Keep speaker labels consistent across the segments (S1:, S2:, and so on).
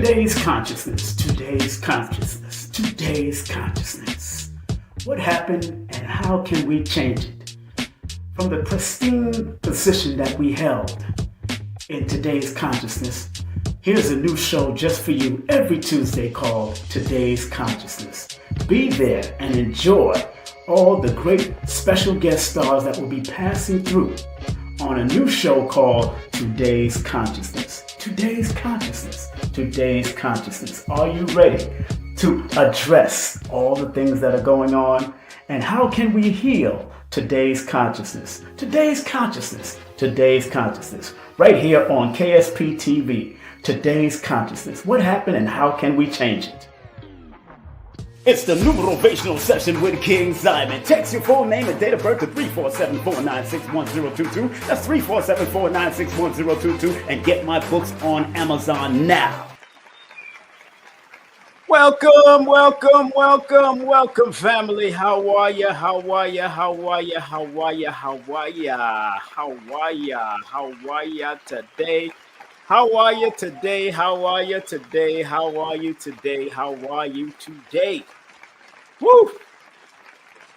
S1: Today's consciousness, today's consciousness, today's consciousness. What happened and how can we change it? From the pristine position that we held in today's consciousness, here's a new show just for you every Tuesday called Today's Consciousness. Be there and enjoy all the great special guest stars that will be passing through on a new show called Today's Consciousness. Today's Consciousness. Today's Consciousness. Are you ready to address all the things that are going on? And how can we heal today's consciousness? Today's consciousness. Today's consciousness. Right here on KSP TV. Today's consciousness. What happened and how can we change it? It's the Numerovational session with King Simon. Text your full name and date of birth to 347-496-1022. That's 347-496-1022. And get my books on Amazon now. Welcome, welcome, welcome, welcome, family. How are ya? How are ya? How are ya? How are ya? How are ya? How are ya? How are ya today? How are you today? How are you today? How are you today? How are you today? Woo!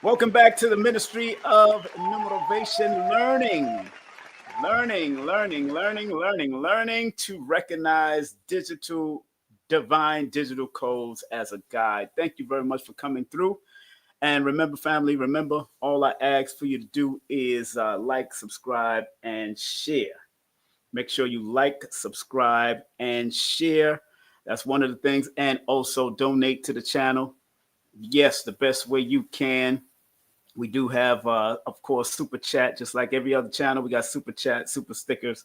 S1: Welcome back to the Ministry of Numerovation learning to recognize divine digital codes as a guide. Thank you very much for coming through. And remember, family, all I ask for you to do is like, subscribe, and share. Make sure you like, subscribe, and share. That's one of the things. And also donate to the channel. Yes, the best way you can. We do have, of course, Super Chat. Just like every other channel, we got Super Chat, Super Stickers,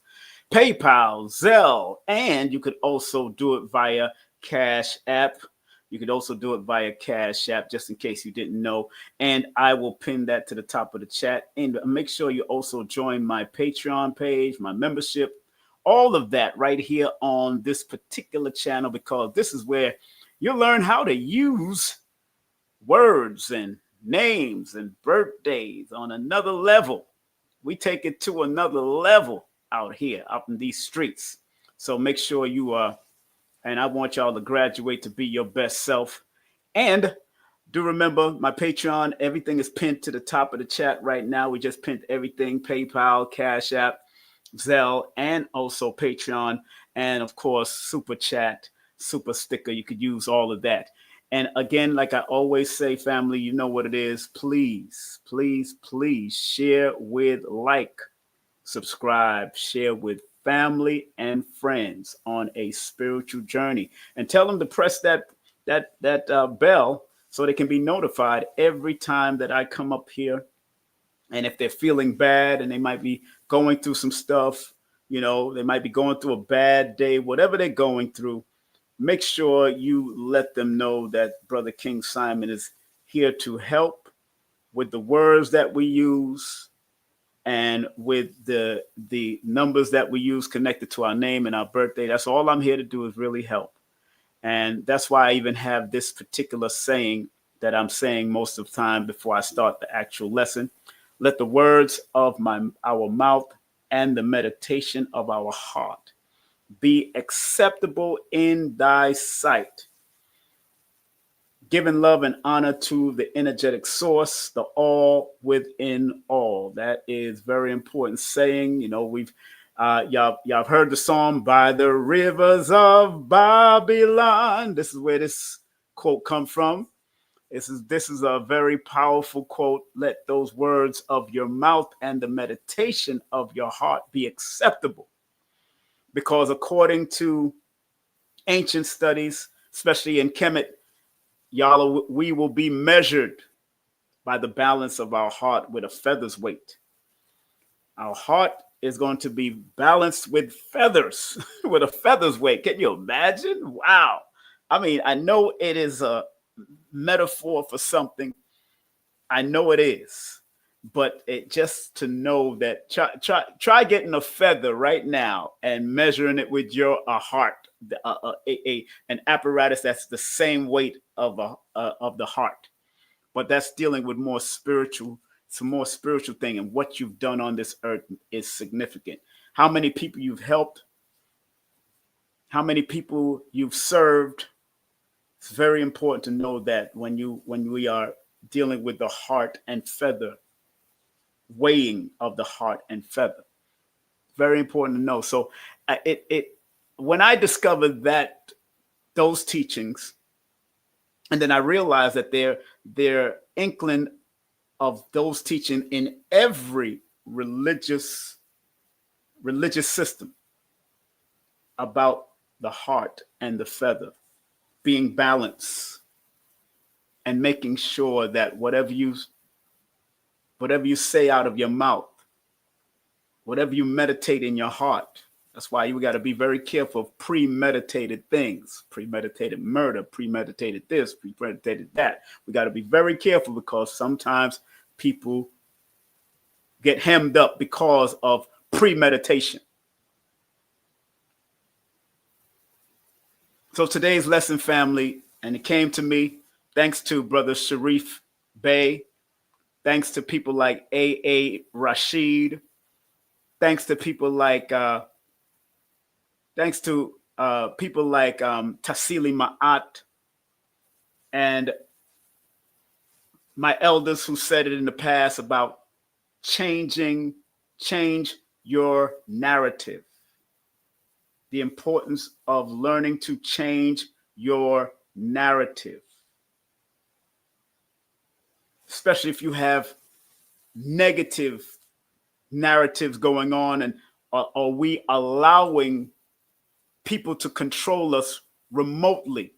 S1: PayPal, Zelle. And you could also do it via Cash App. You could also do it via Cash App, just in case you didn't know. And I will pin that to the top of the chat. And make sure you also join my Patreon page, my membership, all of that right here on this particular channel, because this is where you'll learn how to use words and names and birthdays on another level. We take it to another level out here, out in these streets. So make sure you are, and I want y'all to graduate to be your best self. And do remember my Patreon, everything is pinned to the top of the chat right now. We just pinned everything: PayPal, Cash App, Zelle, and also Patreon, and of course Super Chat, Super Sticker. You could use all of that. And again, like I always say, family, you know what it is. Please, please, please share with, like, subscribe, share with family and friends on a spiritual journey, and tell them to press that bell so they can be notified every time that I come up here. And if they're feeling bad and they might be going through some stuff, they might be going through a bad day, whatever they're going through, make sure you let them know that Brother King Simon is here to help with the words that we use and with the numbers that we use connected to our name and our birthday. That's all I'm here to do, is really help. And that's why I even have this particular saying that I'm saying most of the time before I start the actual lesson. Let the words of our mouth and the meditation of our heart be acceptable in thy sight, giving love and honor to the energetic source, the all within all. That is very important saying. We've y'all have heard the song "By the Rivers of Babylon." This is where this quote comes from. This is a very powerful quote. Let those words of your mouth and the meditation of your heart be acceptable. Because according to ancient studies, especially in Kemet, we will be measured by the balance of our heart with a feather's weight. Our heart is going to be balanced with feathers, with a feather's weight. Can you imagine? Wow. I mean, I know it is a metaphor for something. I know it is. But just to know that, try getting a feather right now and measuring it with your heart, an apparatus that's the same weight of the heart, but that's dealing with more spiritual. It's a more spiritual thing, and what you've done on this earth is significant. How many people you've helped, how many people you've served. It's very important to know that when we are dealing with the heart and feather, weighing of the heart and feather. Very important to know. So it when I discovered that those teachings, and then I realized that they're inkling of those teaching in every religious system about the heart and the feather being balanced and making sure that whatever you say out of your mouth, whatever you meditate in your heart. That's why you got to be very careful of premeditated things, premeditated murder, premeditated this, premeditated that. We got to be very careful because sometimes people get hemmed up because of premeditation. So today's lesson, family, and it came to me thanks to Brother Sharif Bey, thanks to people like A.A. Rashid, thanks to people like Tassili Ma'at, and my elders who said it in the past about change your narrative. The importance of learning to change your narrative, especially if you have negative narratives going on, and are we allowing people to control us remotely?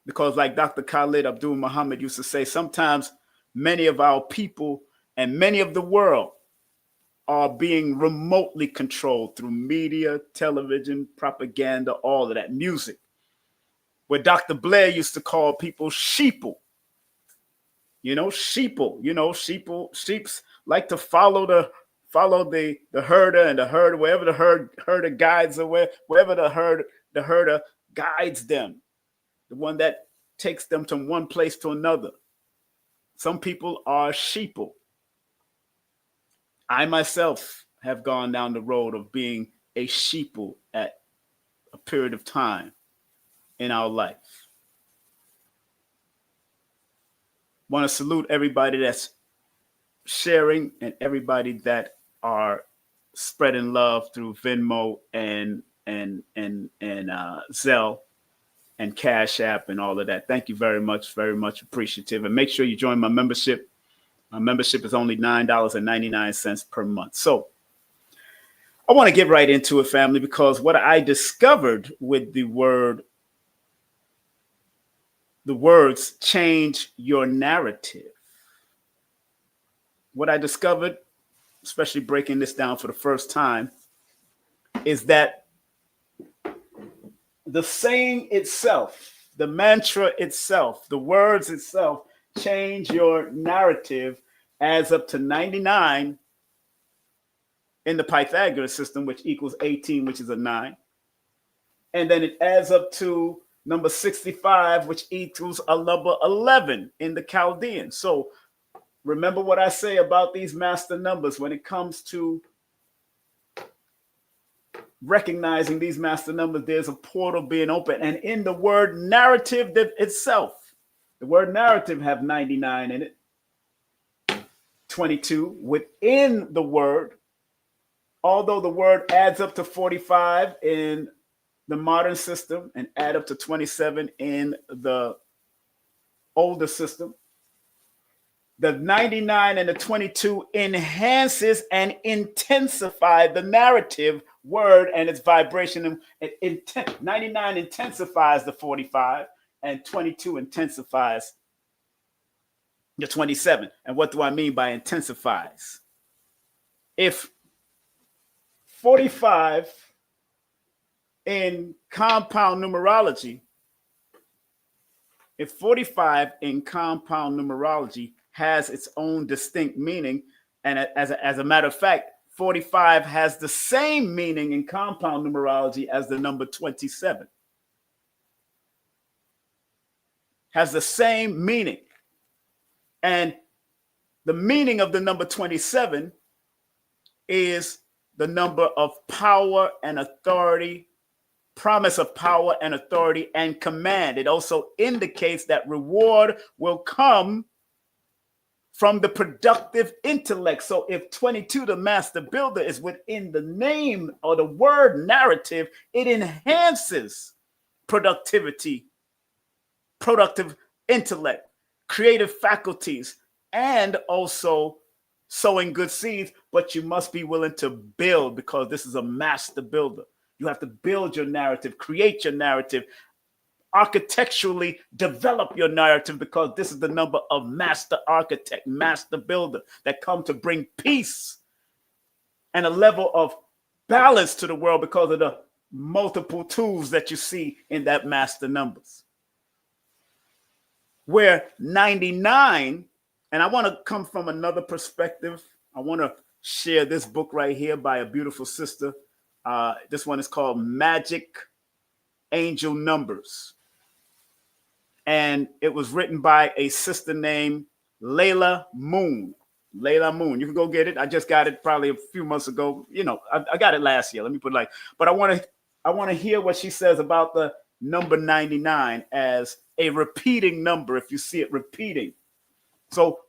S1: Because like Dr. Khalid Abdul Muhammad used to say, sometimes many of our people and many of the world are being remotely controlled through media, television, propaganda, all of that, music. Where Dr. Blair used to call people sheeple. Sheeps like to follow the herder, and the herder, wherever the herder guides, or wherever the herder guides them, the one that takes them from one place to another. Some people are sheeple. I myself have gone down the road of being a sheeple at a period of time in our life. Want to salute everybody that's sharing and everybody that are spreading love through Venmo and Zelle and Cash App and all of that. Thank you very much appreciative. And make sure you join my membership. My membership is only $9.99 per month. So I want to get right into it, family, because what I discovered with the words change your narrative. What I discovered, especially breaking this down for the first time, is that the saying itself, the mantra itself, the words itself, change your narrative, adds up to 99 in the Pythagoras system, which equals 18, which is a 9. And then it adds up to number 65, which equals a number 11 in the Chaldean. So remember what I say about these master numbers when it comes to recognizing these master numbers. There's a portal being open, and in the word narrative itself, the word narrative have 99 in it, 22 within the word, although the word adds up to 45 in the modern system and add up to 27 in the older system. The 99 and the 22 enhances and intensifies the narrative word and its vibration. 99 intensifies the 45, and 22 intensifies the 27. And what do I mean by intensifies? If 45 in compound numerology, has its own distinct meaning, and as a matter of fact, 45 has the same meaning in compound numerology as the number 27. Has the same meaning. And the meaning of the number 27 is the number of power and authority, promise of power and authority and command. It also indicates that reward will come from the productive intellect. So if 22, the master builder, is within the name or the word narrative, it enhances productivity, productive intellect, creative faculties, and also sowing good seeds. But you must be willing to build, because this is a master builder. You have to build your narrative, create your narrative, architecturally develop your narrative, because this is the number of master architect, master builder, that come to bring peace and a level of balance to the world because of the multiple tools that you see in that master numbers. Where 99, and I want to come from another perspective. I want to share this book right here by a beautiful sister. This one is called Magic Angel Numbers. And it was written by a sister named Layla Moon. Layla Moon. You can go get it. I just got it probably a few months ago. You know, I got it last year. Let me put it like, but I want to hear what she says about the number 99 as a repeating number, if you see it repeating. So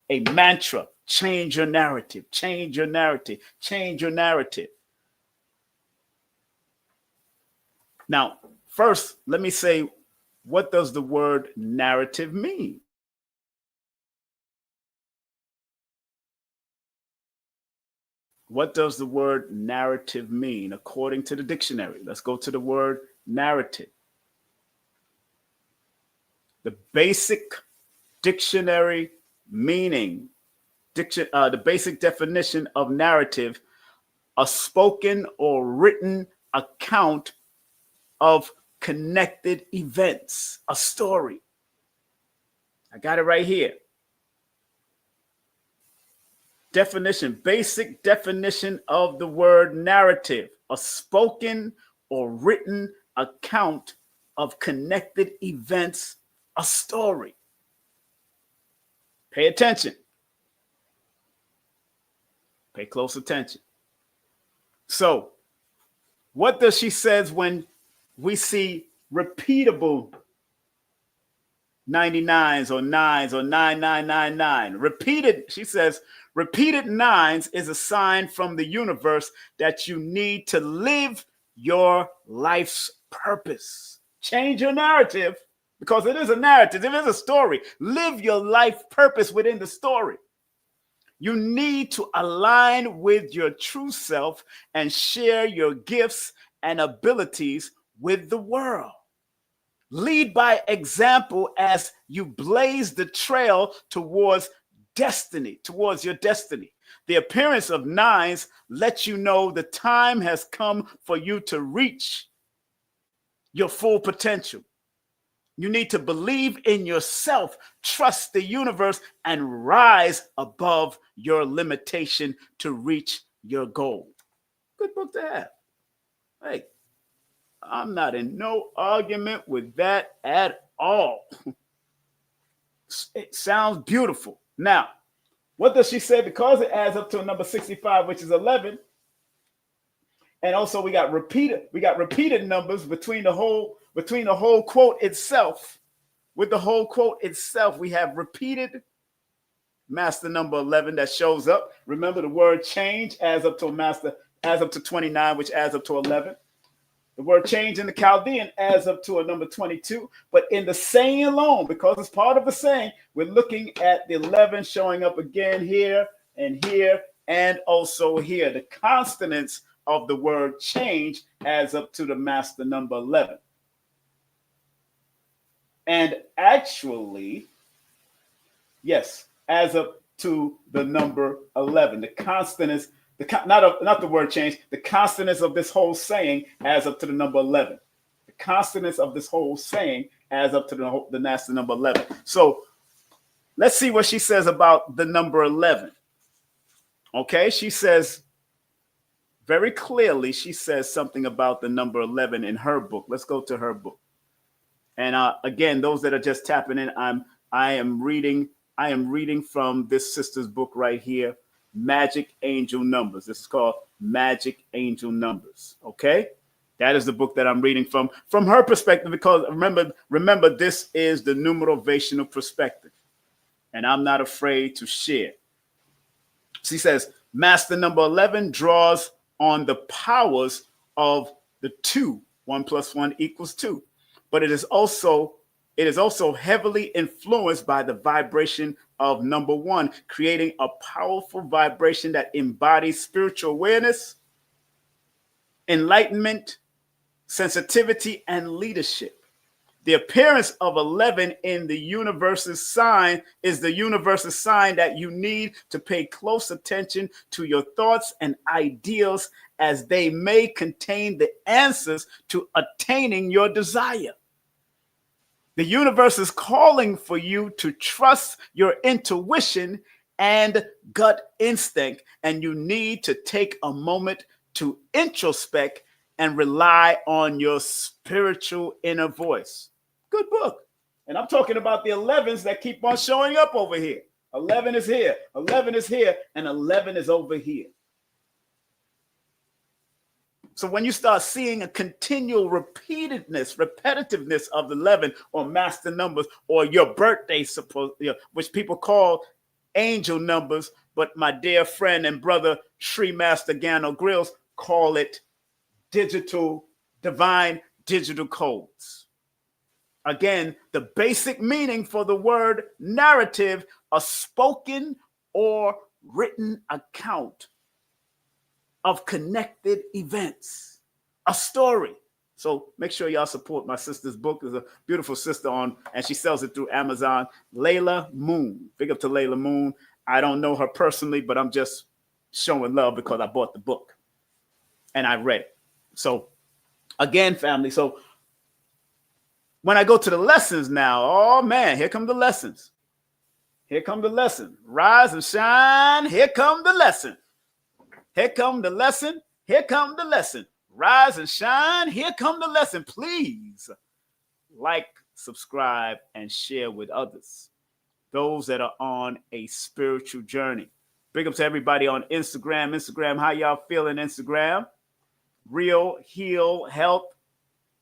S1: a mantra: change your narrative, change your narrative, change your narrative. Now, first, let me say, what does the word narrative mean? What does the word narrative mean according to the dictionary? Let's go to the word narrative. The basic dictionary meaning, the basic definition of narrative: a spoken or written account of connected events, a story. I got it right here. Definition, basic definition of the word narrative: a spoken or written account of connected events, a story. Pay attention. Pay close attention. So, what does she says when we see repeatable 99s or 9s or 9999? Repeated, she says, repeated nines is a sign from the universe that you need to live your life's purpose. Change your narrative, because it is a narrative, it is a story. Live your life purpose within the story. You need to align with your true self and share your gifts and abilities with the world. Lead by example as you blaze the trail towards destiny, towards your destiny. The appearance of nines lets you know the time has come for you to reach your full potential. You need to believe in yourself, trust the universe, and rise above your limitation to reach your goal. Good book to have. Hey, I'm not in no argument with that at all. It sounds beautiful. Now, what does she say? Because it adds up to a number 65, which is 11. And also we got repeated numbers between the whole quote itself. With the whole quote itself, we have repeated master number 11 that shows up. Remember, the word change adds up to 29, which adds up to 11. The word change in the Chaldean adds up to a number 22. But in the saying alone, because it's part of the saying, we're looking at the 11 showing up again here and also here. The consonants of the word change adds up to the master number 11. And actually, yes, adds up to the number 11. The consonants, not the word change, the consonants of this whole saying adds up to the number 11. The consonants of this whole saying adds up to the master number 11. So let's see what she says about the number 11. Okay, she says, very clearly, she says something about the number 11 in her book. Let's go to her book. And again, those that are just tapping in, I am reading from this sister's book right here, Magic Angel Numbers. This is called Magic Angel Numbers. Okay, that is the book that I'm reading from her perspective. Because remember, this is the numerovational perspective, and I'm not afraid to share. She says, Master number 11 draws on the powers of the two. 1 + 1 = 2. But it is also heavily influenced by the vibration of number 1, creating a powerful vibration that embodies spiritual awareness, enlightenment, sensitivity, and leadership. The appearance of 11 in the universe's sign is the universe's sign that you need to pay close attention to your thoughts and ideals, as they may contain the answers to attaining your desire. The universe is calling for you to trust your intuition and gut instinct, and you need to take a moment to introspect and rely on your spiritual inner voice. Good book. And I'm talking about the 11s that keep on showing up over here. 11 is here, 11 is here, and 11 is over here. So when you start seeing a continual repetitiveness of 11 or master numbers, or your birthday, which people call angel numbers, but my dear friend and brother Sri Master Gano Grills call it divine digital codes. Again, the basic meaning for the word narrative, a spoken or written account of connected events, a story. So make sure y'all support my sister's book. There's a beautiful sister and she sells it through Amazon, Layla Moon. Big up to Layla Moon. I don't know her personally, but I'm just showing love because I bought the book and I read it. So again, family, so when I go to the lessons now, oh man, here come the lessons. Here come the lesson. Rise and shine. Here come the lesson. Here come the lesson. Here come the lesson. Rise and shine. Here come the lesson. Please like, subscribe, and share with others, those that are on a spiritual journey. Big up to everybody on Instagram. Instagram, how y'all feeling, Instagram? Real Heal Health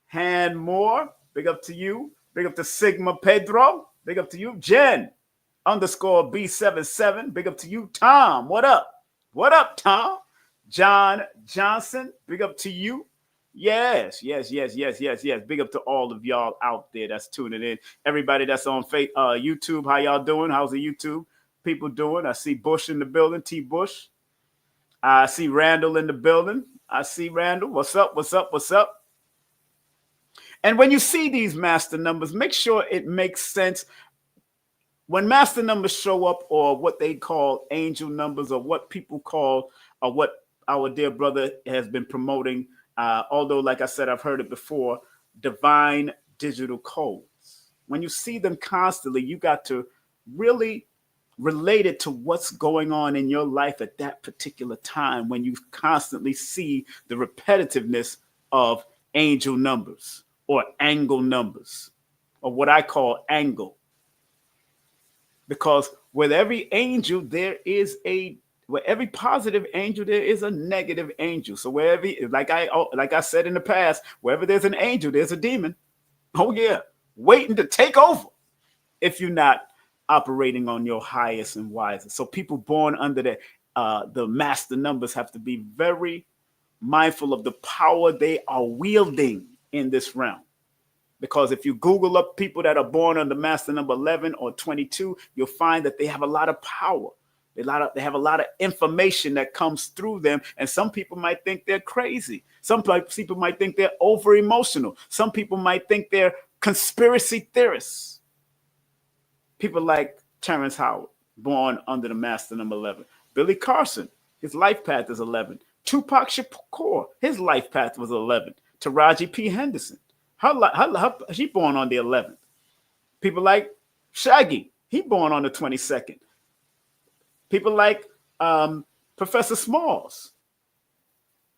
S1: Hand More. Big up to you. Big up to Sigma Pedro. Big up to you. Jen _B77. Big up to you. Tom, what up? What up, Tom? John Johnson, big up to you. Yes. Big up to all of y'all out there that's tuning in. Everybody that's on YouTube, how y'all doing? How's the YouTube people doing? I see Bush in the building, T. Bush. I see Randall in the building. I see Randall. What's up? What's up? What's up? And when you see these master numbers, make sure it makes sense. When master numbers show up, or what they call angel numbers, or what people call, or what our dear brother has been promoting, although, like I said, I've heard it before, divine digital codes. When you see them constantly, you got to really relate it to what's going on in your life at that particular time, when you constantly see the repetitiveness of angel numbers or angle numbers, or what I call angle. Because with every angel, with every positive angel, there is a negative angel. So wherever, like I said in the past, wherever there's an angel, there's a demon. Oh yeah, waiting to take over if you're not operating on your highest and wisest. So people born under the master numbers have to be very mindful of the power they are wielding in this realm. Because if you Google up people that are born under master number 11 or 22, you'll find that they have a lot of power. They have a lot of information that comes through them. And some people might think they're crazy. Some people might think they're over emotional. Some people might think they're conspiracy theorists. People like Terrence Howard, born under the master number 11. Billy Carson, his life path is 11. Tupac Shakur, his life path was 11. Taraji P. Henderson, she born on the 11th. People like Shaggy, he born on the 22nd. People like Professor Smalls,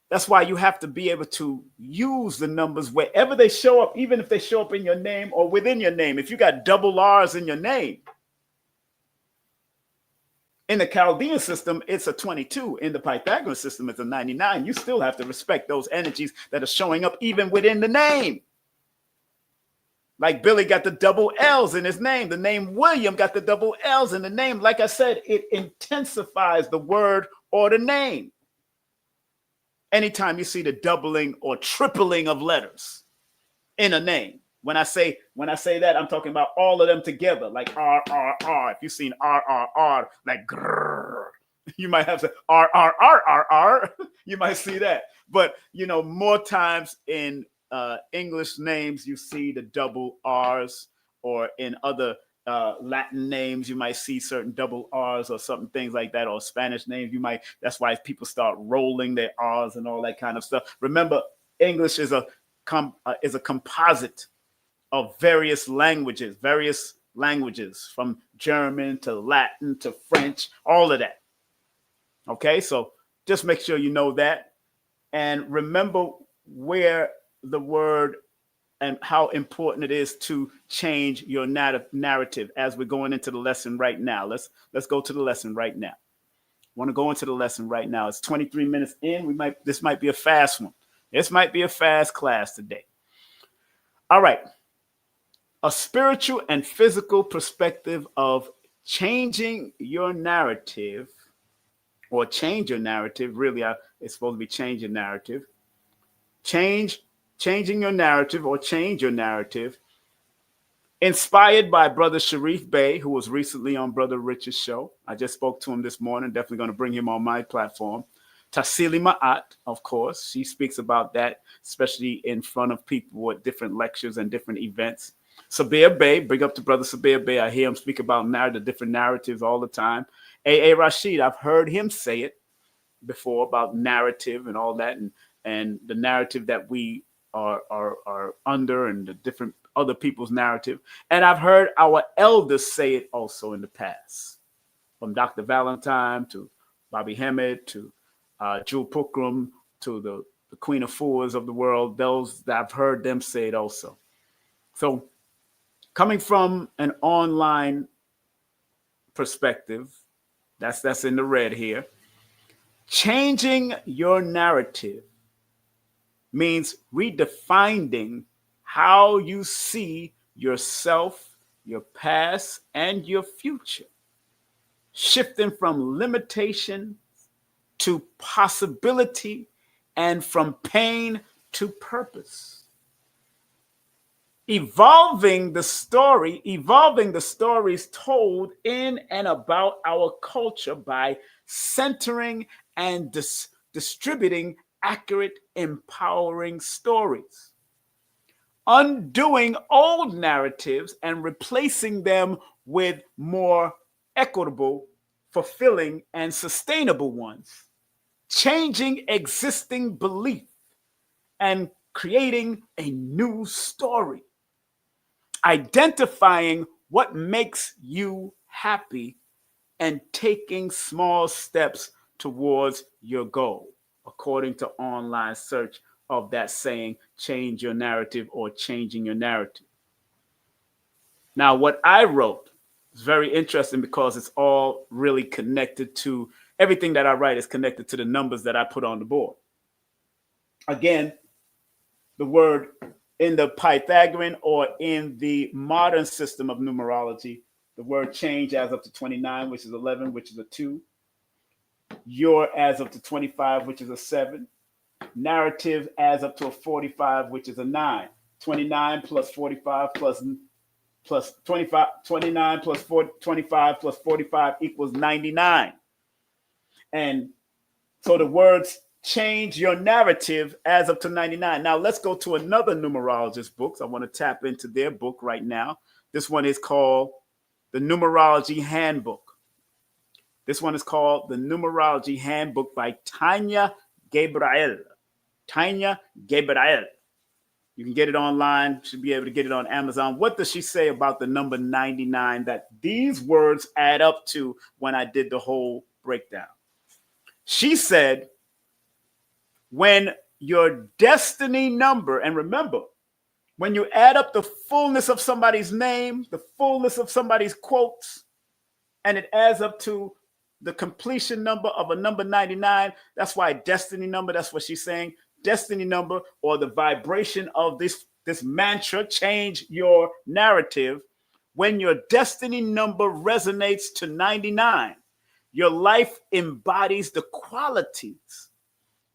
S1: That's why you have to be able to use the numbers wherever they show up, even if they show up in your name or within your name. If you got double R's in your name, in the Chaldean system, it's a 22. In the Pythagorean system, it's a 99. You still have to respect those energies that are showing up even within the name. Like Billy got the double L's in his name. The name William got the double L's in the name. Like I said, it intensifies the word or the name. Anytime you see the doubling or tripling of letters in a name. When I say that, I'm talking about all of them together, like R, R, R. If you've seen R, R, R, like grrr, you might have to R, R, R, R, R. You might see that. But, more times in English names, you see the double R's, or in other Latin names, you might see certain double R's or something, things like that, or Spanish names. That's why people start rolling their R's and all that kind of stuff. Remember, English is a composite of various languages from German to Latin to French, all of that. Okay, so just make sure you know that. And remember where the word and how important it is to change your narrative as we're going into the lesson right now. Let's go to the lesson right now. I want to go into the lesson right now. It's 23 minutes in. This might be a fast one. This might be a fast class today. All right. A spiritual and physical perspective of changing your narrative, or change your narrative. Really, it's supposed to be change your narrative. Changing your narrative, or change your narrative. Inspired by Brother Sharif Bey, who was recently on Brother Rich's show. I just spoke to him this morning. Definitely going to bring him on my platform. Tassili, of course, she speaks about that, especially in front of people at different lectures and different events. Sabir Bey, big up to Brother Sabir Bey. I hear him speak about the different narratives all the time. Rashid, I've heard him say it before about narrative and all that, and the narrative that we are under, and the different other people's narrative. And I've heard our elders say it also in the past, from Dr. Valentine to Bobby Hemmed to Jewel Pukram to the Queen of Fours of the world. Those that I've heard them say it also. So coming from an online perspective, that's in the red here, changing your narrative means redefining how you see yourself, your past, and your future. Shifting from limitation to possibility, and from pain to purpose. Evolving the stories told in and about our culture by centering and distributing accurate, empowering stories. Undoing old narratives and replacing them with more equitable, fulfilling, and sustainable ones. Changing existing belief and creating a new story. Identifying what makes you happy and taking small steps towards your goal, according to online search of that saying, change your narrative, or changing your narrative. Now, what I wrote is very interesting because it's all really connected to everything that I write is connected to the numbers that I put on the board. Again, the word in the Pythagorean or in the modern system of numerology, the word change adds up to 29, which is 11, which is a 2. Your adds up to 25, which is a 7. Narrative adds up to a 45, which is a 9. 29 plus 45 plus 25, 29 plus 25 plus 45 equals 99. And so the words change your narrative adds up to 99. Now let's go to another numerologist book. I want to tap into their book right now. This one is called the Numerology Handbook. This one is called the Numerology Handbook by Tanya Gabriel. Tanya Gabriel. You can get it online. Should be able to get it on Amazon. What does she say about the number 99 that these words add up to when I did the whole breakdown? She said, when your destiny number, and remember, when you add up the fullness of somebody's name, the fullness of somebody's quotes, and it adds up to the completion number of a number 99, that's why destiny number, that's what she's saying, destiny number, or the vibration of this mantra, change your narrative. When your destiny number resonates to 99, your life embodies the qualities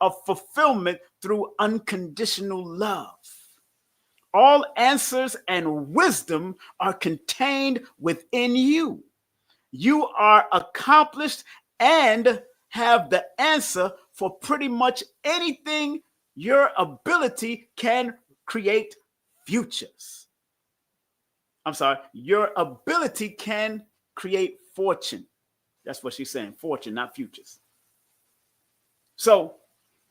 S1: of fulfillment through unconditional love. All answers and wisdom are contained within you. You are accomplished and have the answer for pretty much anything. Your ability can create futures. I'm sorry, your ability can create fortune. That's what she's saying, fortune, not futures. So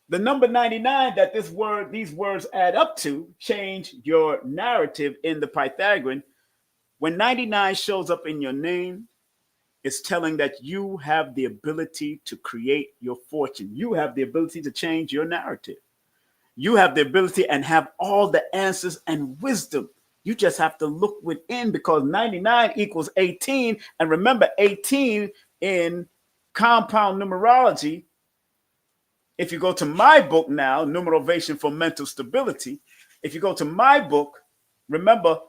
S1: the number 99 that these words add up to, change your narrative in the Pythagorean. When 99 shows up in your name, it's telling that you have the ability to create your fortune. You have the ability to change your narrative. You have the ability and have all the answers and wisdom. You just have to look within, because 99 equals 18. And remember, 18 in compound numerology, if you go to my book now, Numerovation for Mental Stability, if you go to my book, remember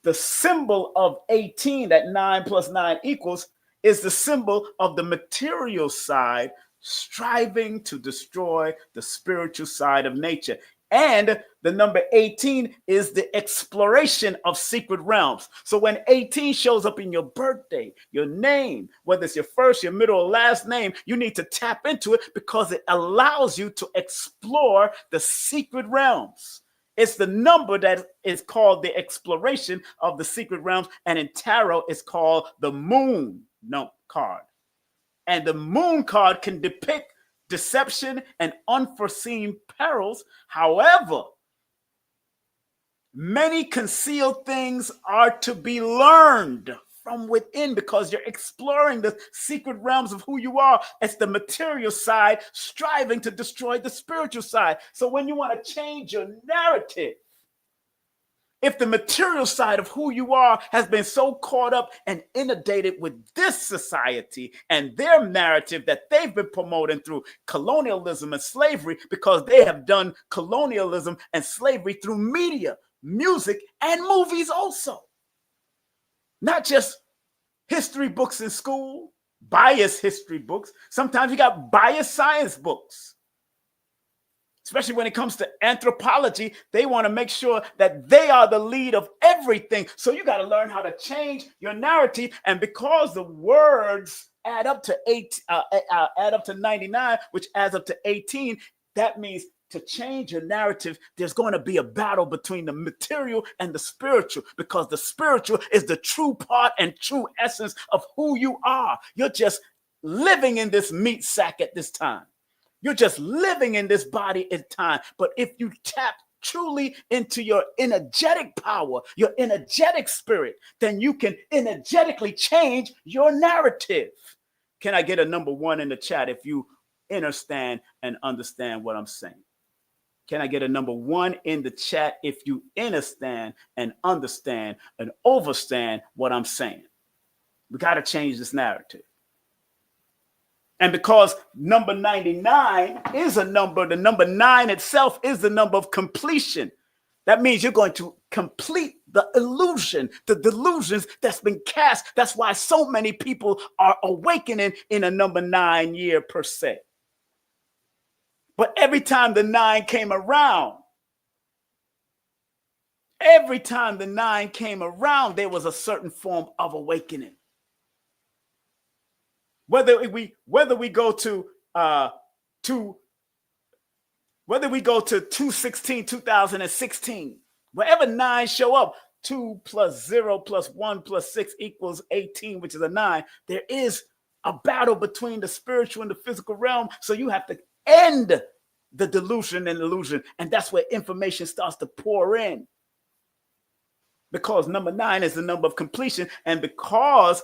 S1: the symbol of 18, that 9 plus 9 equals, is the symbol of the material side striving to destroy the spiritual side of nature. And the number 18 is the exploration of secret realms. So when 18 shows up in your birthday, your name, whether it's your first, your middle, or last name, you need to tap into it, because it allows you to explore the secret realms. It's the number that is called the exploration of the secret realms. And in tarot, it's called the moon card. And the moon card can depict deception and unforeseen perils. However, many concealed things are to be learned from within, because you're exploring the secret realms of who you are. It's the material side striving to destroy the spiritual side. So when you want to change your narrative, if the material side of who you are has been so caught up and inundated with this society and their narrative that they've been promoting through colonialism and slavery, because they have done colonialism and slavery through media, music, and movies also. Not just history books in school, biased history books. Sometimes you got biased science books. Especially when it comes to anthropology, they want to make sure that they are the lead of everything. So you got to learn how to change your narrative. And because the words add up to 99, which adds up to 18, that means to change your narrative, there's going to be a battle between the material and the spiritual, because the spiritual is the true part and true essence of who you are. You're just living in this meat sack at this time. You're just living in this body at time. But if you tap truly into your energetic power, your energetic spirit, then you can energetically change your narrative. Can I get a number 1 in the chat if you understand and understand what I'm saying? Can I get a number 1 in the chat if you understand and understand and overstand what I'm saying? We got to change this narrative. And because number 99 is a number, the number 9 itself is the number of completion. That means you're going to complete the illusion, the delusions that's been cast. That's why so many people are awakening in a number 9 year per se. But every time the 9 came around, there was a certain form of awakening. Whether we go to 2016, wherever 9 show up, 2 plus 0 plus 1 plus 6 equals 18, which is a 9. There is a battle between the spiritual and the physical realm. So you have to end the delusion and illusion. And that's where information starts to pour in. Because number 9 is the number of completion. And because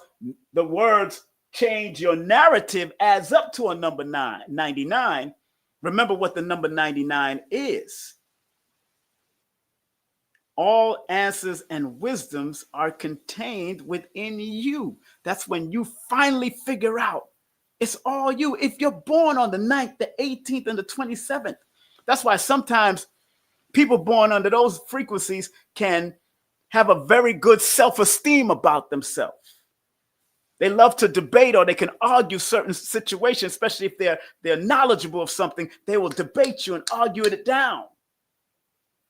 S1: the words change your narrative adds up to a number 99. Remember what the number 99 is. All answers and wisdoms are contained within you. That's when you finally figure out it's all you. If you're born on the 9th, the 18th, and the 27th, that's why sometimes people born under those frequencies can have a very good self-esteem about themselves. They love to debate, or they can argue certain situations, especially if they're knowledgeable of something. They will debate you and argue it down.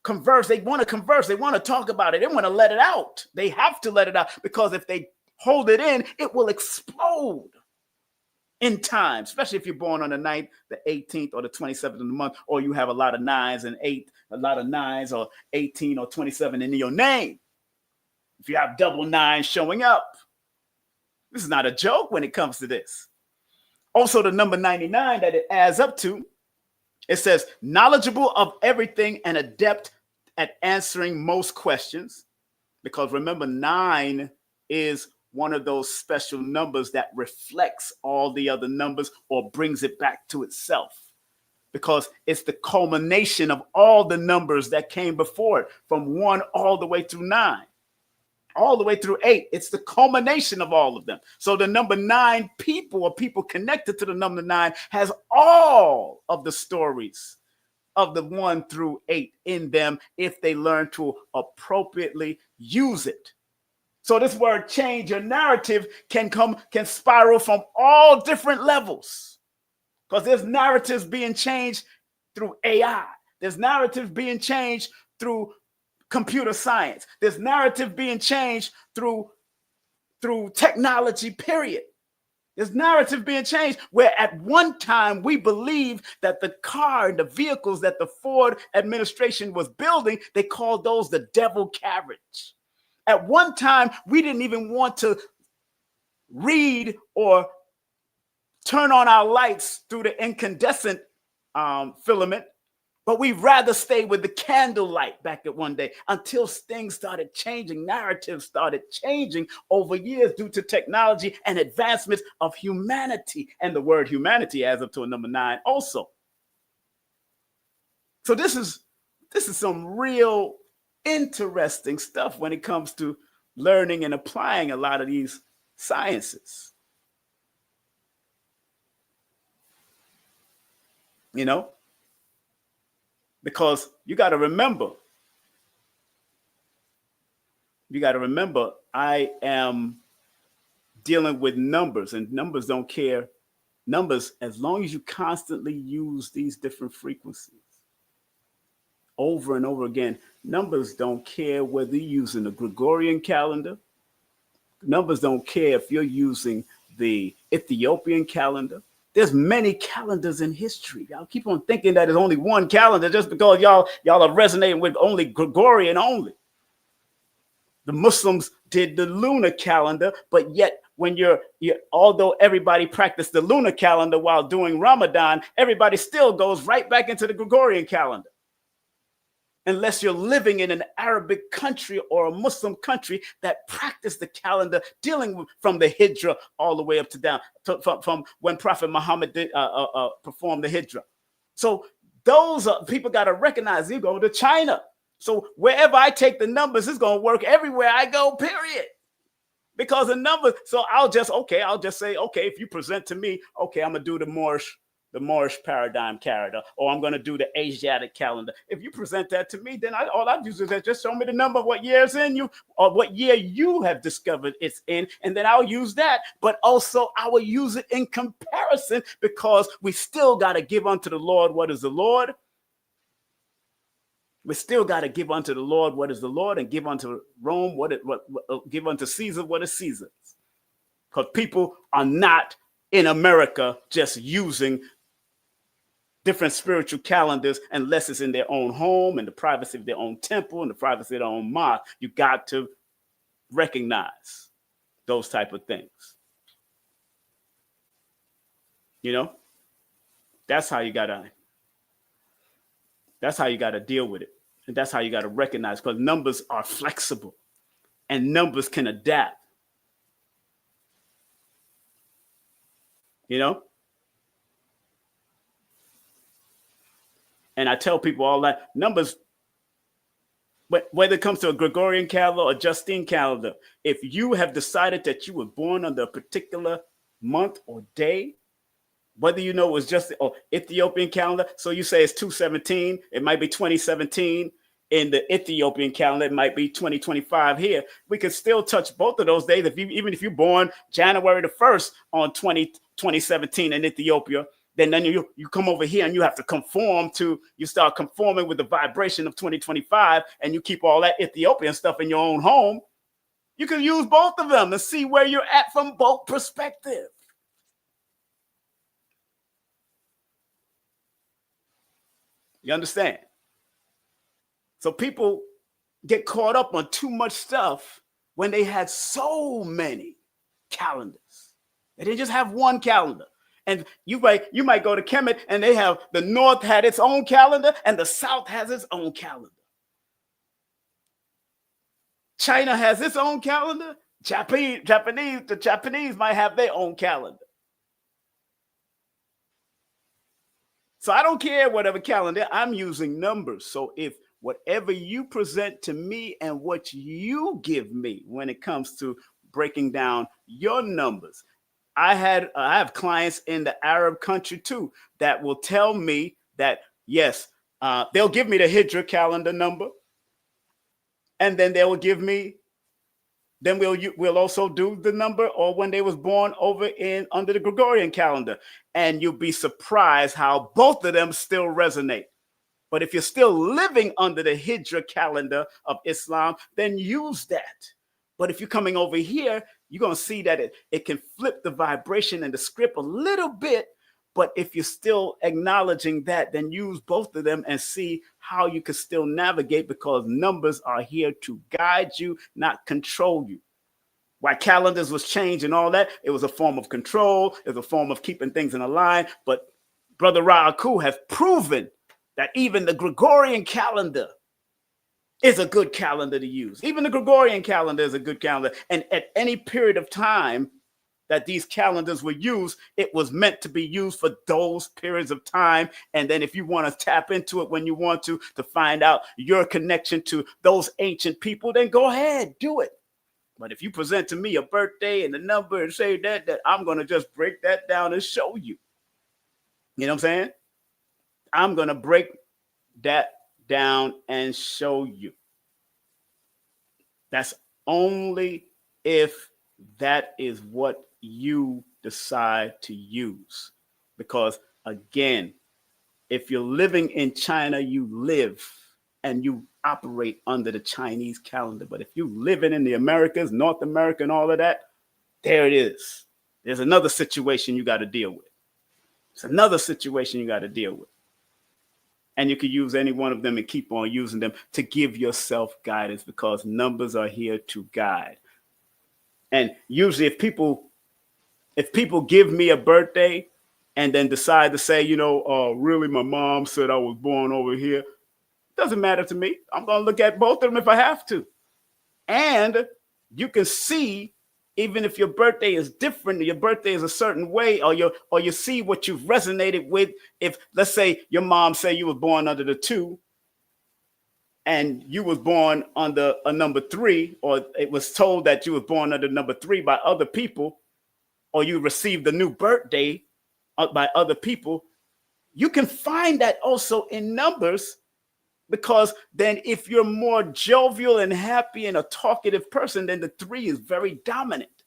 S1: Converse. They want to converse. They want to talk about it. They want to let it out. They have to let it out, because if they hold it in, it will explode in time, especially if you're born on the 9th, the 18th, or the 27th of the month, or you have a lot of 9s and 8, a lot of 9s or 18 or 27 in your name. If you have double 9 showing up, this is not a joke when it comes to this. Also, the number 99 that it adds up to, it says knowledgeable of everything and adept at answering most questions. Because remember, 9 is one of those special numbers that reflects all the other numbers or brings it back to itself, because it's the culmination of all the numbers that came before it, from 1 all the way through 9, all the way through 8. It's the culmination of all of them. So the number 9 people, or people connected to the number 9, has all of the stories of the 1 through 8 in them, if they learn to appropriately use it. So this word change, your narrative can spiral from all different levels, because there's narratives being changed through AI. There's narratives being changed through computer science. There's narrative being changed through technology, period. There's narrative being changed, where at one time we believed that the car and the vehicles that the Ford administration was building, they called those the devil carriage. At one time, we didn't even want to read or turn on our lights through the incandescent filament, but we'd rather stay with the candlelight back at one day, until things started changing. Narratives started changing over years due to technology and advancements of humanity. And the word humanity adds up to a number 9 also. So this is some real interesting stuff when it comes to learning and applying a lot of these sciences. You know, because you got to remember, I am dealing with numbers, and numbers don't care. Numbers, as long as you constantly use these different frequencies over and over again, numbers don't care whether you're using the Gregorian calendar. Numbers don't care if you're using the Ethiopian calendar. There's many calendars in history. Y'all keep on thinking that there's only one calendar just because y'all are resonating with only Gregorian only. The Muslims did the lunar calendar, but yet when you're although everybody practiced the lunar calendar while doing Ramadan, everybody still goes right back into the Gregorian calendar. Unless you're living in an Arabic country or a Muslim country that practice the calendar, dealing with from the Hijra all the way up to down, from when Prophet Muhammad did, performed the Hijra. So those people got to recognize. You go to China. So wherever I take the numbers, it's going to work everywhere I go, period. Because the numbers, so I'll just say, okay, if you present to me, okay, I'm going to do the Moorish paradigm calendar, or I'm going to do the Asiatic calendar. If you present that to me, then all I do is just show me the number of what year it's in you, or what year you have discovered it's in, and then I'll use that. But also I will use it in comparison, because we still got to give unto the Lord what is the Lord. We still got to give unto the Lord what is the Lord, and give unto Rome give unto Caesar what is Caesar's. Because people are not in America just using different spiritual calendars unless it's in their own home, and the privacy of their own temple, and the privacy of their own mosque. You got to recognize those type of things. You know, that's how you gotta deal with it. And that's how you got to recognize, because numbers are flexible and numbers can adapt. You know? And I tell people all that numbers, but whether it comes to a Gregorian calendar or Justine calendar, if you have decided that you were born under a particular month or day, whether you know it was just Ethiopian calendar, so you say it's 217, it might be 2017 in the Ethiopian calendar, it might be 2025 here. We can still touch both of those days. Even if you're born January the 1st on 2017 in Ethiopia, then you come over here and you have to you start conforming with the vibration of 2025, and you keep all that Ethiopian stuff in your own home. You can use both of them and see where you're at from both perspectives. You understand? So people get caught up on too much stuff when they had so many calendars. They didn't just have one calendar. And you might go to Kemet and they have the North had its own calendar and the South has its own calendar. China has its own calendar. The Japanese might have their own calendar. So I don't care whatever calendar, I'm using numbers. So if whatever you present to me and what you give me when it comes to breaking down your numbers, I have clients in the Arab country too that will tell me that, yes, they'll give me the Hijra calendar number, and then they will give me, then we'll also do the number or when they was born over under the Gregorian calendar, and you'll be surprised how both of them still resonate. But if you're still living under the Hijra calendar of Islam, then use that. But if you're coming over here, you're going to see that it can flip the vibration and the script a little bit. But if you're still acknowledging that, then use both of them and see how you can still navigate, because numbers are here to guide you, not control you. Why calendars was changed and all that, it was a form of control. It was a form of keeping things in a line. But Brother Ra'aku has proven that even the Gregorian calendar is a good calendar to use. Even the Gregorian calendar is a good calendar. And at any period of time that these calendars were used, it was meant to be used for those periods of time. And then if you want to tap into it when you want to find out your connection to those ancient people, then go ahead, do it. But if you present to me a birthday and a number and say that I'm going to just break that down and show you. You know what I'm saying? I'm going to break that down and show you. That's only if that is what you decide to use. Because again, if you're living in China, you live and you operate under the Chinese calendar. But if you're living in the Americas, North America and all of that, there it is. There's another situation you got to deal with. It's another situation you got to deal with. And you can use any one of them and keep on using them to give yourself guidance, because numbers are here to guide. And usually if people give me a birthday and then decide to say, really, my mom said I was born over here, doesn't matter to me. I'm going to look at both of them if I have to. And you can see, even if your birthday is different, your birthday is a certain way, or you see what you've resonated with. If, let's say, your mom say you were born under the 2 and you was born under a number 3, or it was told that you was born under number 3 by other people, or you received a new birthday by other people, you can find that also in numbers. Because then if you're more jovial and happy and a talkative person, then the 3 is very dominant.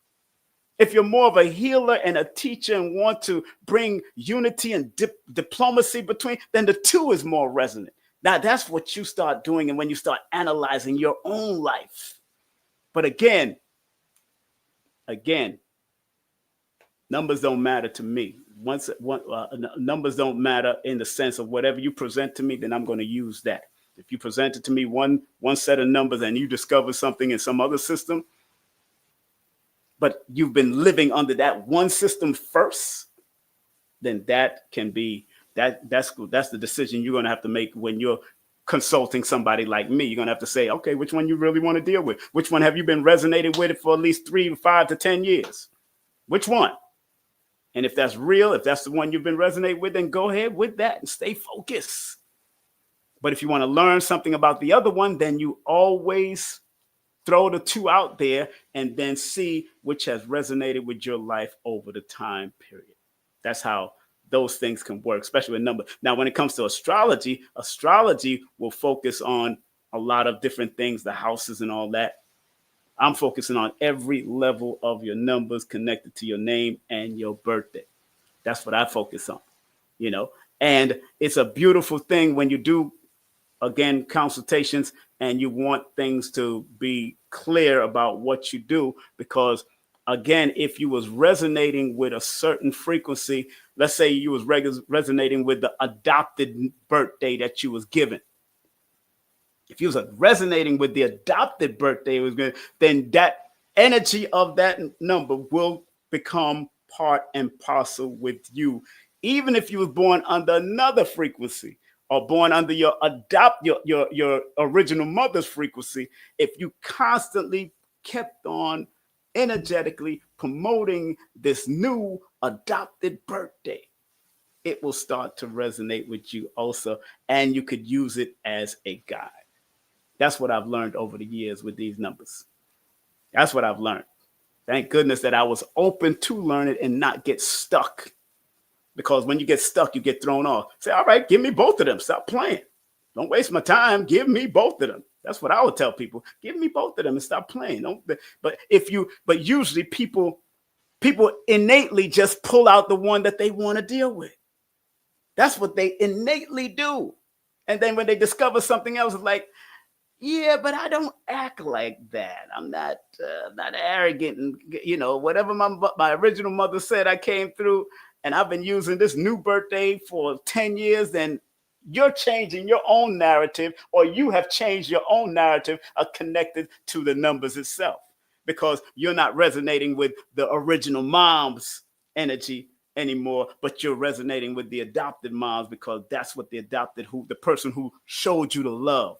S1: If you're more of a healer and a teacher and want to bring unity and diplomacy between, then the 2 is more resonant. Now that's what you start doing, and when you start analyzing your own life. But again, numbers don't matter to me. Numbers don't matter in the sense of whatever you present to me, then I'm going to use that. If you presented to me one set of numbers and you discover something in some other system, but you've been living under that one system first, then that can be that's the decision you're going to have to make when you're consulting somebody like me. You're going to have to say, okay, which one you really want to deal with? Which one have you been resonating with it for at least 3 to 5 to 10 years? Which one? And if that's real, if that's the one you've been resonating with, then go ahead with that and stay focused. But if you want to learn something about the other one, then you always throw the two out there and then see which has resonated with your life over the time period. That's how those things can work, especially with numbers. Now, when it comes to astrology, astrology will focus on a lot of different things, the houses and all that. I'm focusing on every level of your numbers connected to your name and your birthday. That's what I focus on, you know. And it's a beautiful thing when you do, again, consultations and you want things to be clear about what you do, because again, if you was resonating with a certain frequency, let's say you was resonating with the adopted birthday that you was given, if you was resonating with the adopted birthday it was good, then that energy of that number will become part and parcel with you, even if you was born under another frequency or born under your original mother's frequency. If you constantly kept on energetically promoting this new adopted birthday, it will start to resonate with you also, and you could use it as a guide. That's what I've learned over the years with these numbers. That's what I've learned. Thank goodness that I was open to learn it and not get stuck. Because when you get stuck, you get thrown off. Say, all right, give me both of them. Stop playing. Don't waste my time. Give me both of them. That's what I would tell people. Give me both of them and stop playing. Don't, but usually people innately just pull out the one that they want to deal with. That's what they innately do. And then when they discover something else, it's like, yeah, but I don't act like that. I'm not arrogant, and whatever my original mother said, I came through, and I've been using this new birthday for 10 years. Then you're changing your own narrative, or you have changed your own narrative connected to the numbers itself, because you're not resonating with the original mom's energy anymore, but you're resonating with the adopted moms, because that's what the person who showed you the love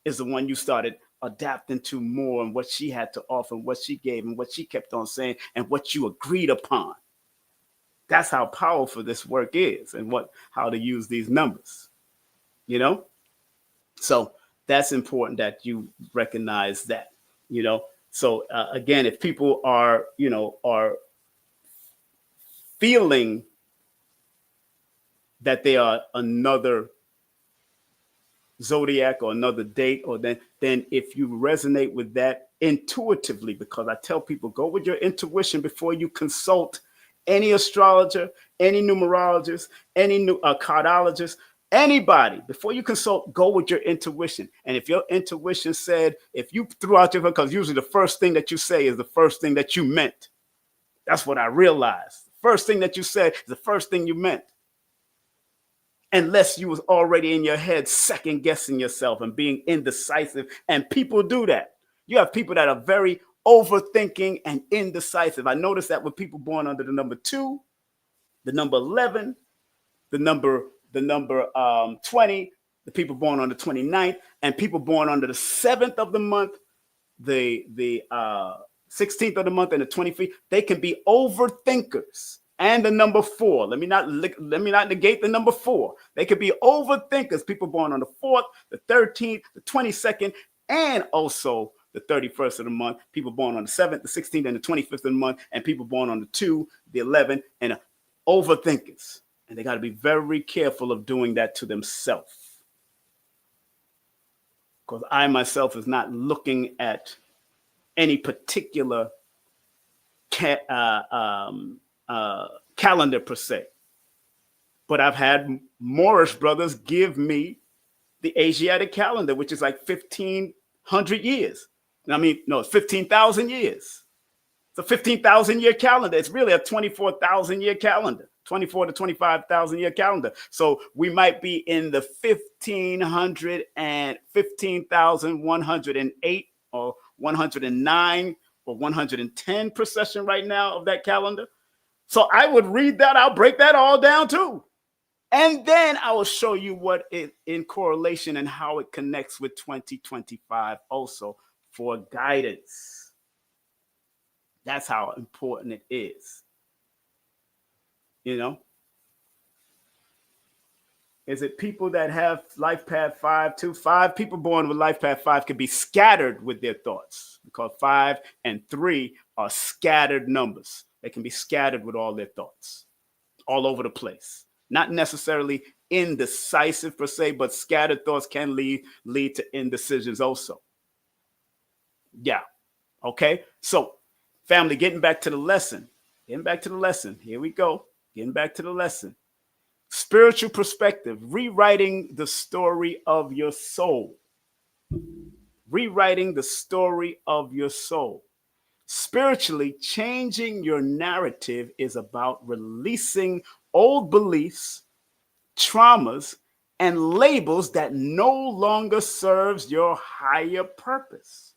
S1: is the one you started adapting to more, and what she had to offer, and what she gave, and what she kept on saying, and what you agreed upon. That's how powerful this work is, and how to use these numbers, So that's important that you recognize that. So again, if people are feeling that they are another zodiac or another date, or then if you resonate with that intuitively, because I tell people, go with your intuition before you consult any astrologer, any numerologist, any cardologist, anybody. Before you consult, go with your intuition. And if your intuition said, if you threw out your, because usually the first thing that you say is the first thing that you meant. That's what I realized. The first thing that you said is the first thing you meant. Unless you was already in your head second guessing yourself and being indecisive. And people do that. You have people that are very overthinking and indecisive. I noticed that with people born under the number 2, the number 11, the number 20, the people born on the 29th, and people born under the 7th of the month, the 16th of the month, and the 25th. They can be overthinkers. And the number 4. Let me not negate the number 4. They could be overthinkers. People born on the 4th, the 13th, the 22nd, and also the 31st of the month. People born on the 7th, the 16th, and the 25th of the month, and people born on the 2, the 11th, and overthinkers. And they got to be very careful of doing that to themselves. Because I myself is not looking at any particular calendar per se, but I've had Moorish brothers give me the Asiatic calendar, which is like 1,500 years. I mean, no, it's 15,000 years. It's a 15,000 year calendar. It's really a 24,000 year calendar, 24 to 25,000 year calendar. So we might be in the 1,500 and 15,108 or 109 or 110 procession right now of that calendar. So I would read that. I'll break that all down too. And then I will show you what it in correlation and how it connects with 2025 also for guidance. That's how important it is. Is it people that have life path 5 too? 5 people born with life path 5 could be scattered with their thoughts because 5 and 3 are scattered numbers. They can be scattered with all their thoughts all over the place. Not necessarily indecisive per se, but scattered thoughts can lead to indecisions also. Yeah. Okay. So, family, getting back to the lesson. Getting back to the lesson. Here we go. Getting back to the lesson. Spiritual perspective, rewriting the story of your soul. Rewriting the story of your soul. Spiritually, changing your narrative is about releasing old beliefs, traumas, and labels that no longer serves your higher purpose.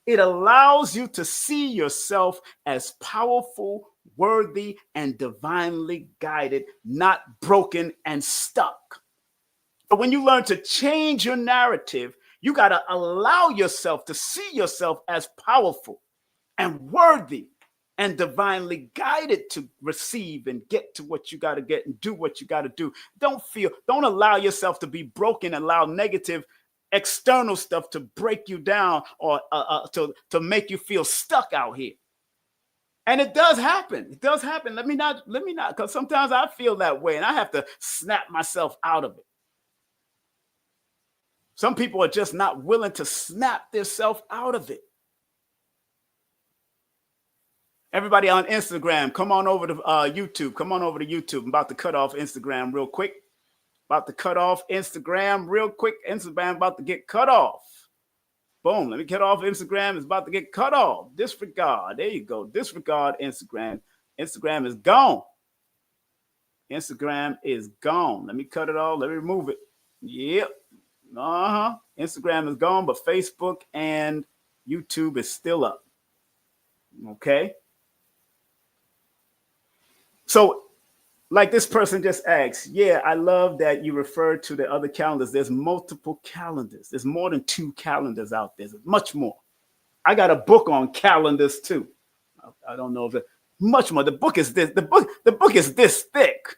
S1: It allows you to see yourself as powerful, worthy, and divinely guided, not broken and stuck. But when you learn to change your narrative, you got to allow yourself to see yourself as powerful and worthy and divinely guided to receive and get to what you got to get and do what you got to do. Don't allow yourself to be broken and allow negative external stuff to break you down or to make you feel stuck out here. And it does happen. It does happen. Let me not, because sometimes I feel that way and I have to snap myself out of it. Some people are just not willing to snap themselves out of it. Everybody on Instagram, come on over to YouTube. Come on over to YouTube. I'm about to cut off Instagram real quick. About to cut off Instagram real quick. Instagram about to get cut off. Boom. Let me cut off Instagram. It's about to get cut off. Disregard. There you go. Disregard Instagram. Instagram is gone. Instagram is gone. Let me cut it off. Let me remove it. Yep. Instagram is gone, but Facebook and YouTube is still up. Okay. So, like this person just asked, yeah, I love that you referred to the other calendars. There's multiple calendars. There's more than 2 calendars out there. There's much more. I got a book on calendars too. I don't know if it much more. The book is this. The book is this thick.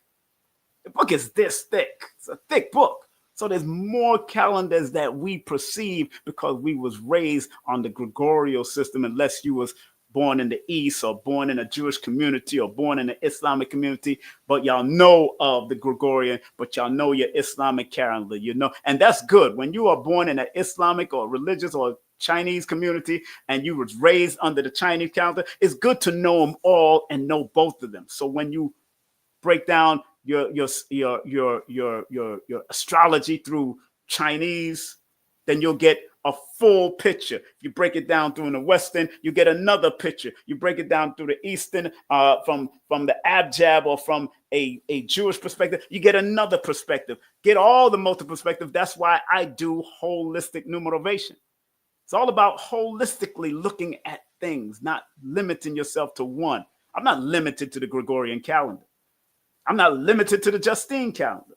S1: The book is this thick. It's a thick book. So there's more calendars that we perceive because we was raised on the Gregorian system, unless you was born in the East or born in a Jewish community or born in an Islamic community, but y'all know of the Gregorian, but y'all know your Islamic calendar, you know, and that's good. When you are born in an Islamic or religious or Chinese community and you was raised under the Chinese calendar, it's good to know them all and know both of them. So when you break down your astrology through Chinese, then you'll get a full picture. If you break it down through the Western, you get another picture. You break it down through the Eastern, from the Abjad or from a Jewish perspective, you get another perspective. Get all the multiple perspectives. That's why I do holistic numerovation. It's all about holistically looking at things, not limiting yourself to one. I'm not limited to the Gregorian calendar. I'm not limited to the Justine calendar.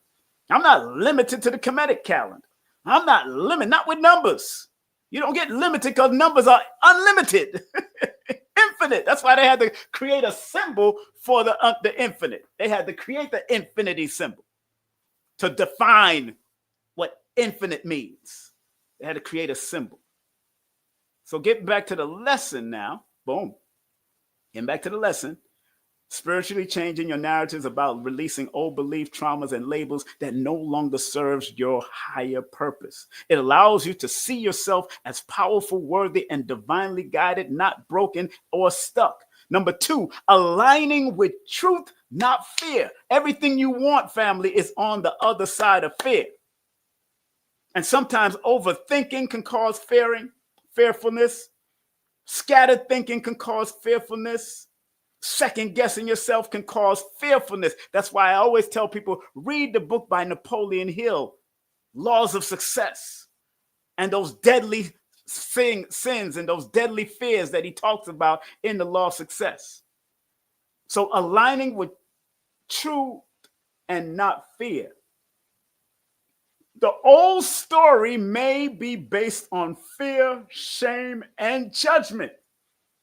S1: I'm not limited to the Kemetic calendar. I'm not limited, not with numbers. You don't get limited because numbers are unlimited, infinite. That's why they had to create a symbol for the infinite. They had to create the infinity symbol to define what infinite means. They had to create a symbol. So getting back to the lesson now, boom, getting back to the lesson. Spiritually changing your narratives about releasing old belief, traumas, and labels that no longer serves your higher purpose. It allows you to see yourself as powerful, worthy, and divinely guided, not broken or stuck. Number 2, aligning with truth, not fear. Everything you want, family, is on the other side of fear. And sometimes overthinking can cause fearfulness. Scattered thinking can cause fearfulness. Second guessing yourself can cause fearfulness. That's why I always tell people, read the book by Napoleon Hill, Laws of Success, and those deadly sins and those deadly fears that he talks about in the Law of Success. So aligning with truth and not fear. The old story may be based on fear, shame, and judgment.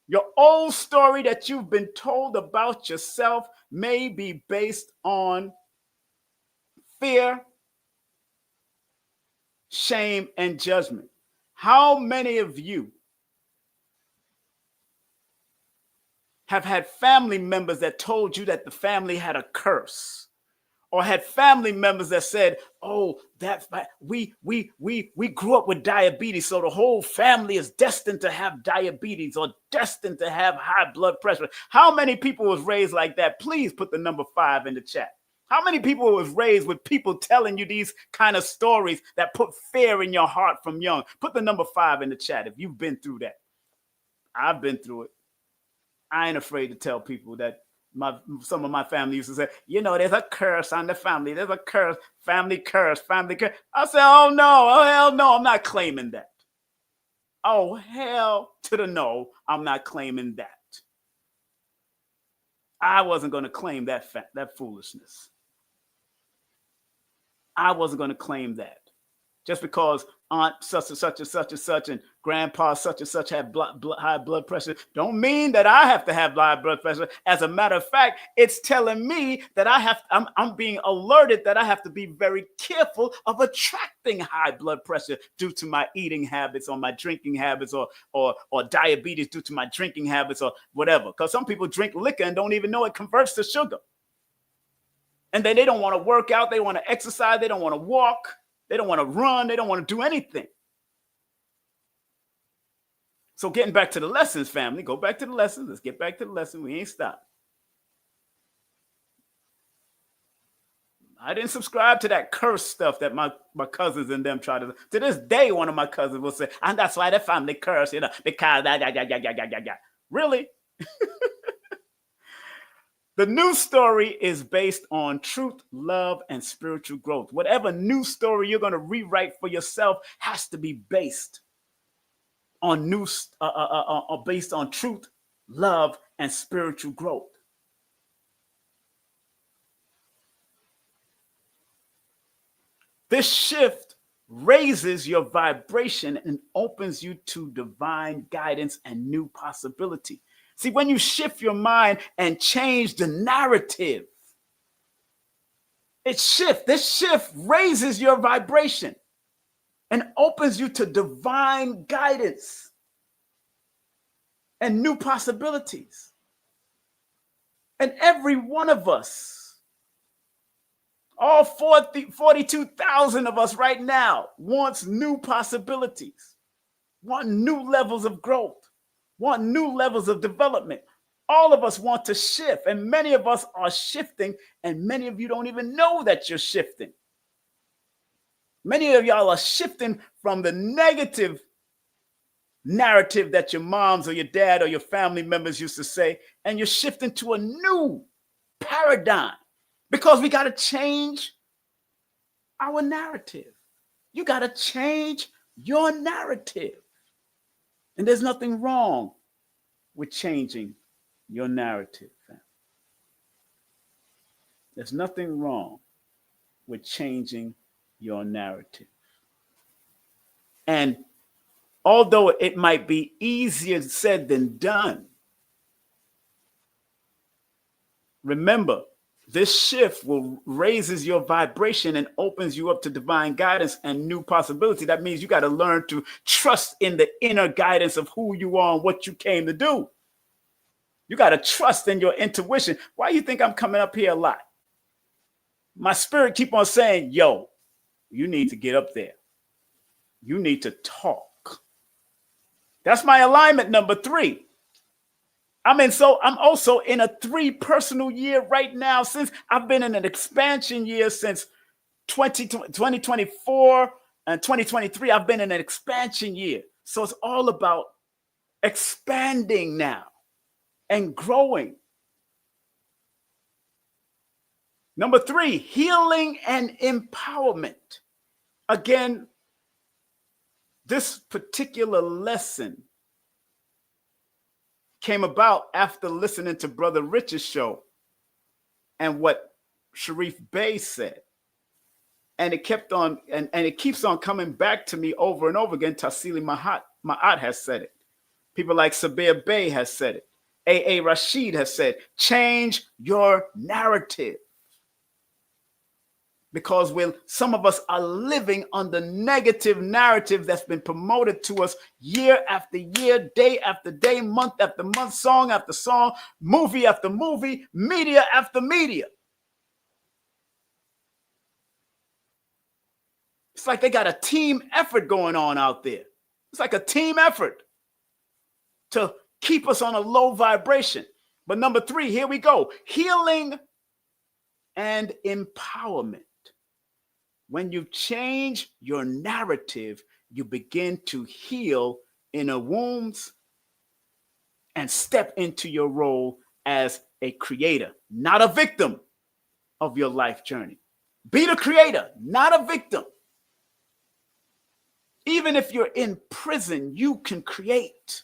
S1: Your old story that you've been told about yourself may be based on fear, shame, and judgment. How many of you have had family members that told you that the family had a curse, or had family members that said, "Oh, that we grew up with diabetes, so the whole family is destined to have diabetes or destined to have high blood pressure"? How many people was raised like that? Please put the number 5 in the chat. How many people was raised with people telling you these kind of stories that put fear in your heart from young? Put the number 5 in the chat if you've been through that. I've been through it. I ain't afraid to tell people that some of my family used to say, there's a curse on the family. There's a curse, family curse, family curse. I said, oh no, oh hell no, I'm not claiming that. Oh hell to the no, I'm not claiming that. I wasn't going to claim that foolishness. I wasn't going to claim that. Just because aunt such and such and such and such and grandpa such and such had high blood pressure don't mean that I have to have high blood pressure. As a matter of fact, it's telling me that I'm being alerted that I have to be very careful of attracting high blood pressure due to my eating habits or my drinking habits or diabetes due to my drinking habits or whatever. Because some people drink liquor and don't even know it converts to sugar. And then they don't want to work out. They want to exercise. They don't want to walk. They don't want to run. They don't want to do anything. So getting back to the lessons, family, go back to the lessons. Let's get back to the lesson. We ain't stopped. I didn't subscribe to that curse stuff that my cousins and them try to this day, one of my cousins will say, and that's why the family curse, because Really? The new story is based on truth, love, and spiritual growth. Whatever new story you're going to rewrite for yourself has to be based on based on truth, love, and spiritual growth. This shift raises your vibration and opens you to divine guidance and new possibility. See, when you shift your mind and change the narrative, this shift raises your vibration and opens you to divine guidance and new possibilities. And every one of us, all 42,000 of us right now, wants new possibilities, want new levels of growth, want new levels of development. All of us want to shift, and many of us are shifting, and many of you don't even know that you're shifting. Many of y'all are shifting from the negative narrative that your moms or your dad or your family members used to say, and you're shifting to a new paradigm because we got to change our narrative. You got to change your narrative. And there's nothing wrong with changing your narrative, fam. There's nothing wrong with changing your narrative. And although it might be easier said than done, remember, this shift raises your vibration and opens you up to divine guidance and new possibility. That means you got to learn to trust in the inner guidance of who you are and what you came to do. You got to trust in your intuition. Why do you think I'm coming up here a lot? My spirit keep on saying, yo, you need to get up there. You need to talk. That's my alignment number 3. I'm also in a 3 personal year right now, since I've been in an expansion year since 2024 and 2023. I've been in an expansion year. So it's all about expanding now and growing. Number 3, healing and empowerment. Again, this particular lesson came about after listening to Brother Rich's show and what Sharif Bey said. And it kept on, and it keeps on coming back to me over and over again. Tassili Ma'at has said it. People like Sabir Bey has said it. A.A. Rashid has said, change your narrative. because some of us are living under negative narrative that's been promoted to us year after year, day after day, month after month, song after song, movie after movie, media after media. It's like they got a team effort going on out there. It's like a team effort to keep us on a low vibration. But number 3, here we go. Healing and empowerment. When you change your narrative, you begin to heal inner wounds and step into your role as a creator, not a victim of your life journey. Be the creator, not a victim. Even if you're in prison, you can create.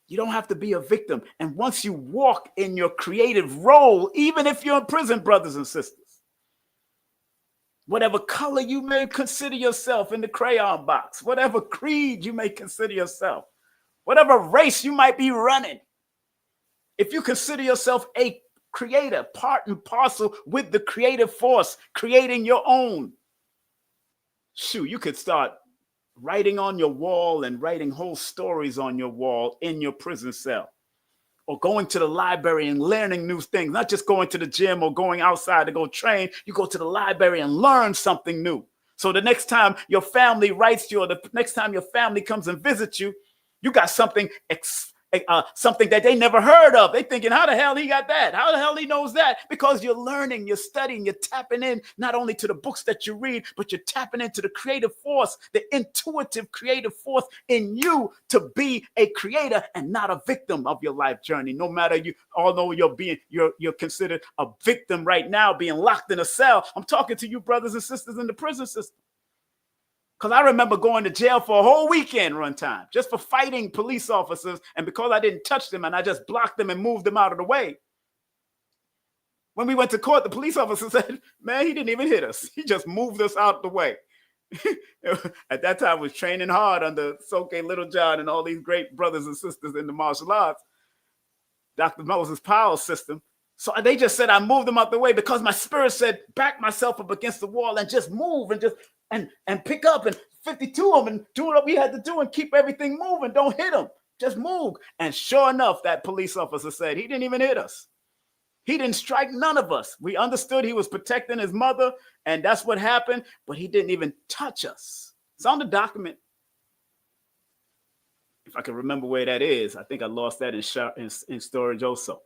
S1: You don't have to be a victim. And once you walk in your creative role, even if you're in prison, brothers and sisters, whatever color you may consider yourself in the crayon box, whatever creed you may consider yourself, whatever race you might be running, if you consider yourself a creator, part and parcel with the creative force, creating your own, shoot, you could start writing on your wall and writing whole stories on your wall in your prison cell. Or going to the library and learning new things, not just going to the gym or going outside to go train. You go to the library and learn something new. So the next time your family writes you, or the next time your family comes and visits you, you got something something that they never heard of. They thinking, how the hell he got that? How the hell he knows that? Because you're learning, you're studying, you're tapping in not only to the books that you read, but you're tapping into the creative force, the intuitive creative force in you to be a creator and not a victim of your life journey. No matter although you're considered a victim right now, being locked in a cell. I'm talking to you brothers and sisters in the prison system. Because I remember going to jail for a whole weekend one time just for fighting police officers. And because I didn't touch them and I just blocked them and moved them out of the way. When we went to court, the police officer said, man, he didn't even hit us. He just moved us out of the way. At that time, I was training hard under Soke Little John and all these great brothers and sisters in the martial arts, Dr. Moses Powell's system. So they just said I moved them out the way because my spirit said, back myself up against the wall and just move and just and pick up and 52 of them and do what we had to do and keep everything moving. Don't hit them. Just move. And sure enough, that police officer said he didn't even hit us. He didn't strike none of us. We understood he was protecting his mother, and that's what happened, but he didn't even touch us. It's on the document. If I can remember where that is, I think I lost that in storage also.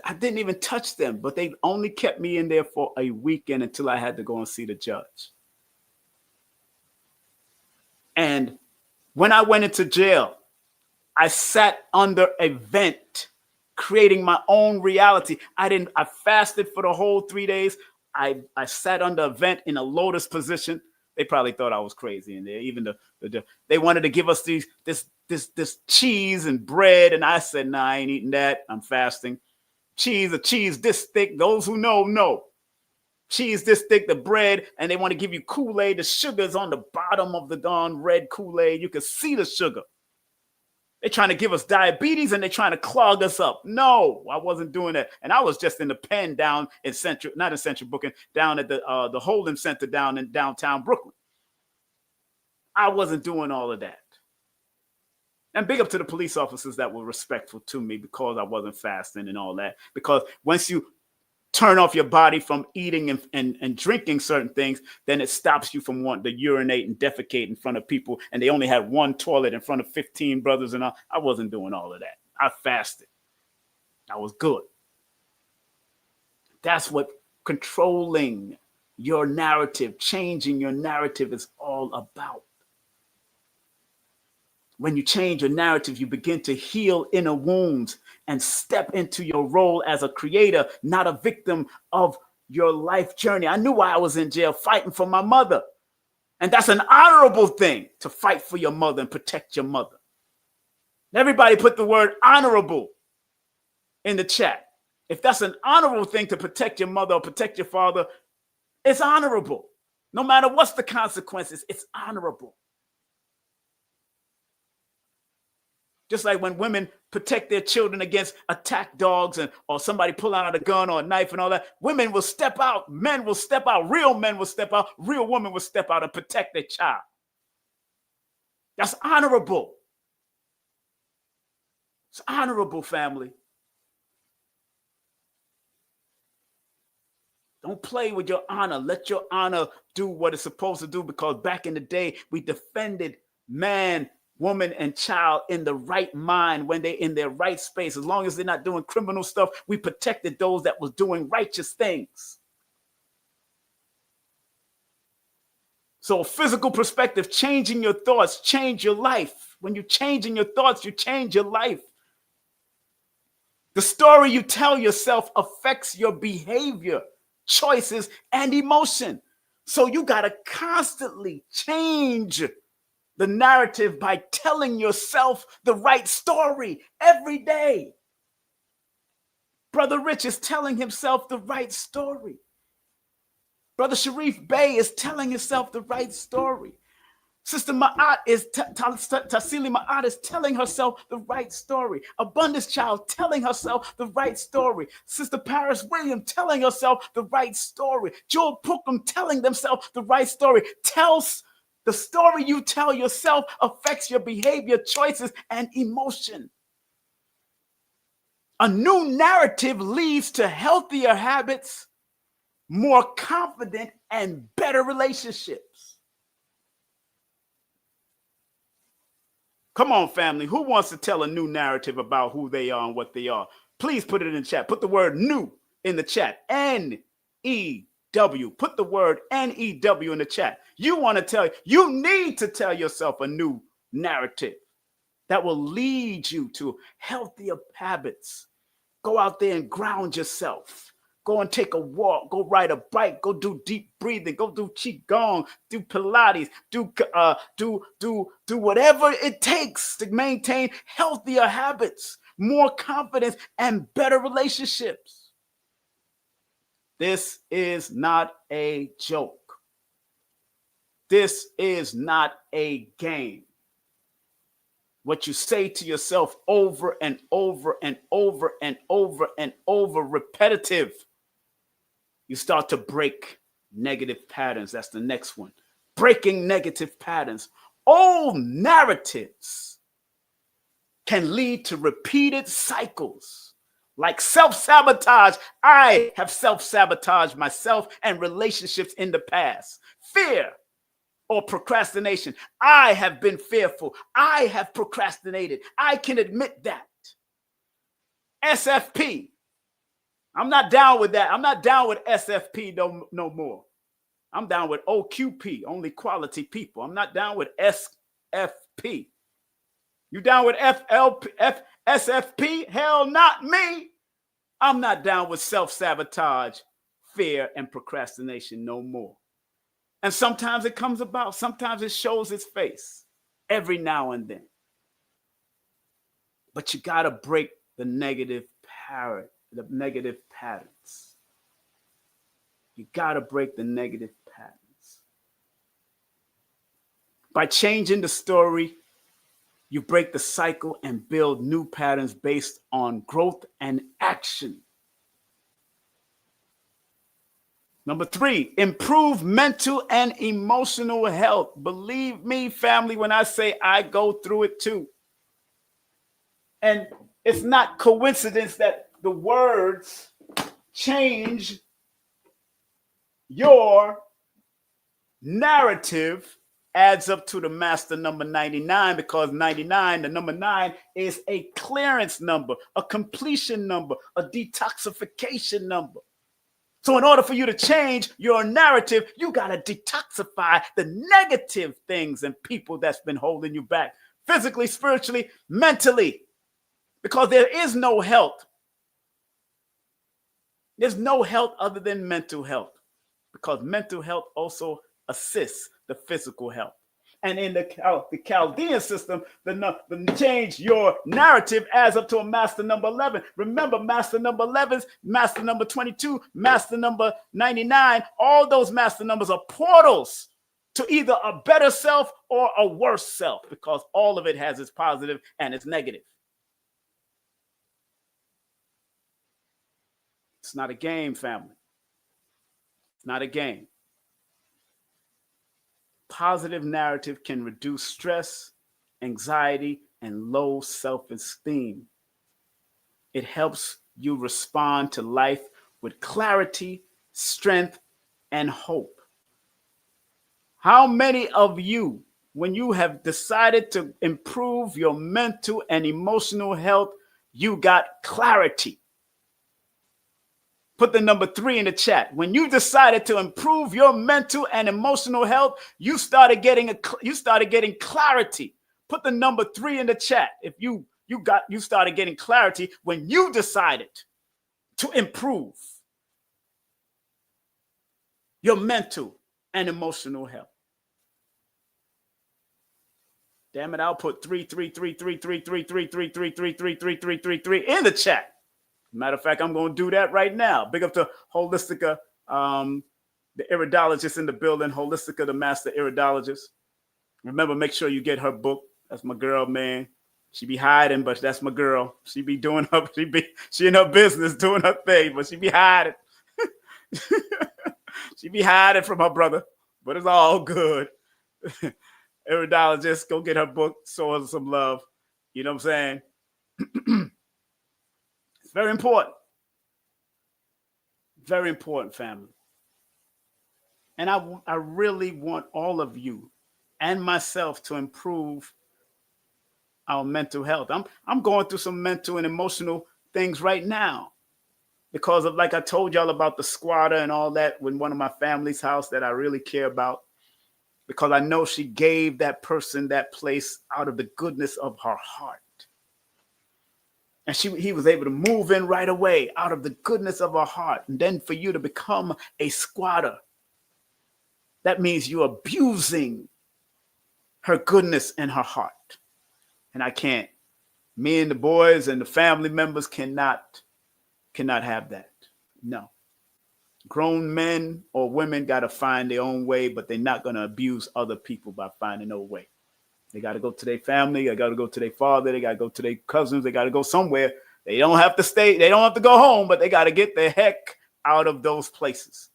S1: I didn't even touch them, but they only kept me in there for a weekend until I had to go and see the judge. And when I went into jail, I sat under a vent, creating my own reality. I fasted for the whole 3 days. I sat under a vent in a lotus position. They probably thought I was crazy in there. Even they wanted to give us this cheese and bread, and I said, nah, I ain't eating that. I'm fasting. A cheese this thick. Those who know. Cheese this thick, the bread, and they want to give you Kool-Aid. The sugar's on the bottom of the darn red Kool-Aid. You can see the sugar. They're trying to give us diabetes and they're trying to clog us up. No, I wasn't doing that. And I was just in the pen down in not in Central Brooklyn, down at the Hold'em Center down in downtown Brooklyn. I wasn't doing all of that. And big up to the police officers that were respectful to me because I wasn't fasting and all that. Because once you turn off your body from eating and drinking certain things, then it stops you from wanting to urinate and defecate in front of people. And they only had one toilet in front of 15 brothers and all. I wasn't doing all of that. I fasted. I was good. That's what controlling your narrative, changing your narrative is all about. When you change your narrative, you begin to heal inner wounds and step into your role as a creator, not a victim of your life journey. I knew why I was in jail, fighting for my mother. And that's an honorable thing, to fight for your mother and protect your mother. Everybody put the word honorable in the chat. If that's an honorable thing to protect your mother or protect your father, it's honorable. No matter what's the consequences, it's honorable. Just like when women protect their children against attack dogs or somebody pull out a gun or a knife and all that, women will step out, men will step out, real men will step out, real women will step out and protect their child. That's honorable. It's honorable, family. Don't play with your honor. Let your honor do what it's supposed to do, because back in the day, we defended man, woman, and child in the right mind when they're in their right space. As long as they're not doing criminal stuff, we protected those that was doing righteous things. So a physical perspective, changing your thoughts, change your life. When you're changing your thoughts, you change your life. The story you tell yourself affects your behavior, choices, and emotion. So you got to constantly change the narrative by telling yourself the right story every day. Brother Rich is telling himself the right story. Brother Sharif Bey is telling himself the right story. Sister Ma'at is, Tassili Ma'at is telling herself the right story. Abundance Child telling herself the right story. Sister Paris Williams telling herself the right story. Joel Pookham telling themselves the right story. The story you tell yourself affects your behavior, choices, and emotion. A new narrative leads to healthier habits, more confident, and better relationships. Come on, family. Who wants to tell a new narrative about who they are and what they are? Please put it in the chat. Put the word new in the chat. N-E-W. Put the word N-E-W in the chat. You need to tell yourself a new narrative that will lead you to healthier habits. Go out there and ground yourself. Go and take a walk. Go ride a bike. Go do deep breathing. Go do qigong. Do Pilates. Do whatever it takes to maintain healthier habits, more confidence, and better relationships. This is not a joke. This is not a game. What you say to yourself over and over and over and over and over, repetitive, you start to break negative patterns. That's the next one. Breaking negative patterns. Old narratives can lead to repeated cycles like self-sabotage. I have self-sabotaged myself and relationships in the past. Fear or procrastination. I have been fearful. I have procrastinated. I can admit that. SFP. I'm not down with that. I'm not down with SFP no more. I'm down with OQP, only quality people. I'm not down with SFP. You down with SFP? Hell, not me. I'm not down with self-sabotage, fear, and procrastination no more. And sometimes it comes about. Sometimes it shows its face every now and then. But you got to break the negative patterns. You got to break the negative patterns. By changing the story, you break the cycle and build new patterns based on growth and action. Number 3, improve mental and emotional health. Believe me, family, when I say I go through it too. And it's not coincidence that the words change your narrative adds up to the master number 99, because 99, the number 9, is a clearance number, a completion number, a detoxification number. So in order for you to change your narrative, you got to detoxify the negative things and people that's been holding you back, physically, spiritually, mentally, because there is no health. There's no health other than mental health, because mental health also assists the physical health. And in the Chaldean system, the change your narrative adds up to a master number 11. Remember, master number 11, master number 22, master number 99, all those master numbers are portals to either a better self or a worse self, because all of it has its positive and its negative. It's not a game, family. It's not a game. Positive narrative can reduce stress, anxiety, and low self-esteem. It helps you respond to life with clarity, strength, and hope. How many of you, when you have decided to improve your mental and emotional health, you got clarity? Put the number 3 in the chat. When you decided to improve your mental and emotional health, you started getting clarity. Put the number 3 in the chat if you started getting clarity when you decided to improve your mental and emotional health. Damn it, I'll put 3 in the chat. Matter of fact, I'm going to do that right now. Big up to Holistica, the iridologist in the building. Holistica, the master iridologist. Remember, make sure you get her book. That's my girl, man. She be hiding, but that's my girl. She be doing her, she in her business doing her thing, but she be hiding. She be hiding from her brother, but it's all good. Iridologist, go get her book, show her some love. You know what I'm saying? It's very important. Very important, family. And I really want all of you and myself to improve our mental health. I'm going through some mental and emotional things right now because of, like I told y'all about the squatter and all that in one of my family's house that I really care about, because I know she gave that person that place out of the goodness of her heart. And he was able to move in right away out of the goodness of her heart. And then for you to become a squatter, that means you're abusing her goodness and her heart. And I can't. Me and the boys and the family members cannot have that. No. Grown men or women got to find their own way, but they're not going to abuse other people by finding their way. They got to go to their family. They got to go to their father. They got to go to their cousins. They got to go somewhere. They don't have to stay. They don't have to go home, but they got to get the heck out of those places.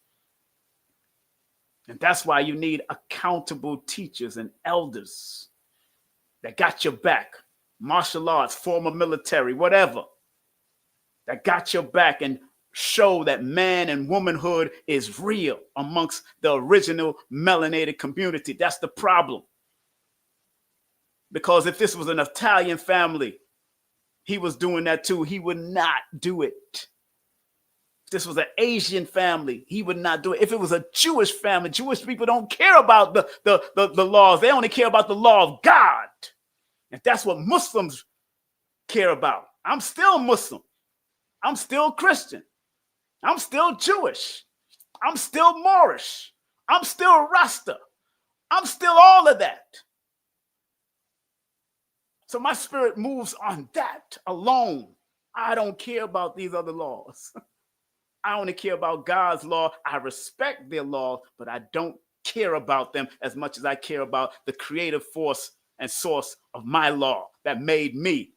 S1: And that's why you need accountable teachers and elders that got your back. Martial arts, former military, whatever. That got your back and show that man and womanhood is real amongst the original melanated community. That's the problem. Because if this was an Italian family, he was doing that too. He would not do it. If this was an Asian family, he would not do it. If it was a Jewish family, Jewish people don't care about the laws. They only care about the law of God. And that's what Muslims care about. I'm still Muslim. I'm still Christian. I'm still Jewish. I'm still Moorish. I'm still Rasta. I'm still all of that. So my spirit moves on that alone. I don't care about these other laws. I only care about God's law. I respect their law, but I don't care about them as much as I care about the creative force and source of my law that made me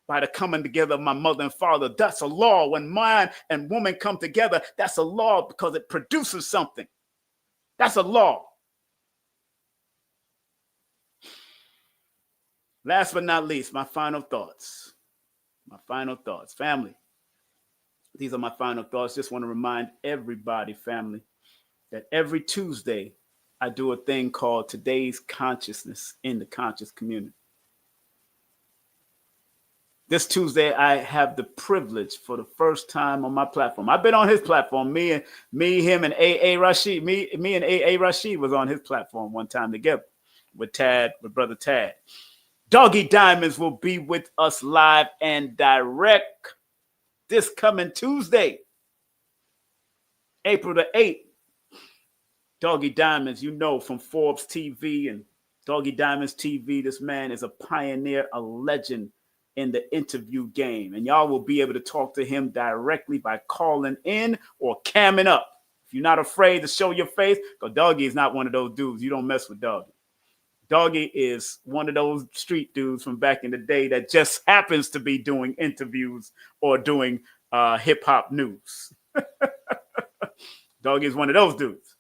S1: by the coming together of my mother and father. That's a law. When man and woman come together, that's a law because it produces something. That's a law. Last but not least, my final thoughts. My final thoughts. Family, these are my final thoughts. Just want to remind everybody, family, that every Tuesday I do a thing called Today's Consciousness in the Conscious Community. This Tuesday, I have the privilege for the first time on my platform. I've been on his platform. Me, him, and A.A. Rashid. Me and A.A. Rashid was on his platform one time together with brother Tad. Doggy Diamonds will be with us live and direct this coming Tuesday, April the 8th. Doggy Diamonds, you know, from Forbes TV and Doggy Diamonds TV, this man is a pioneer, a legend in the interview game. And y'all will be able to talk to him directly by calling in or camming up. If you're not afraid to show your face, because Doggy is not one of those dudes. You don't mess with Doggy. Doggy is one of those street dudes from back in the day that just happens to be doing interviews or doing hip hop news. Doggy is one of those dudes,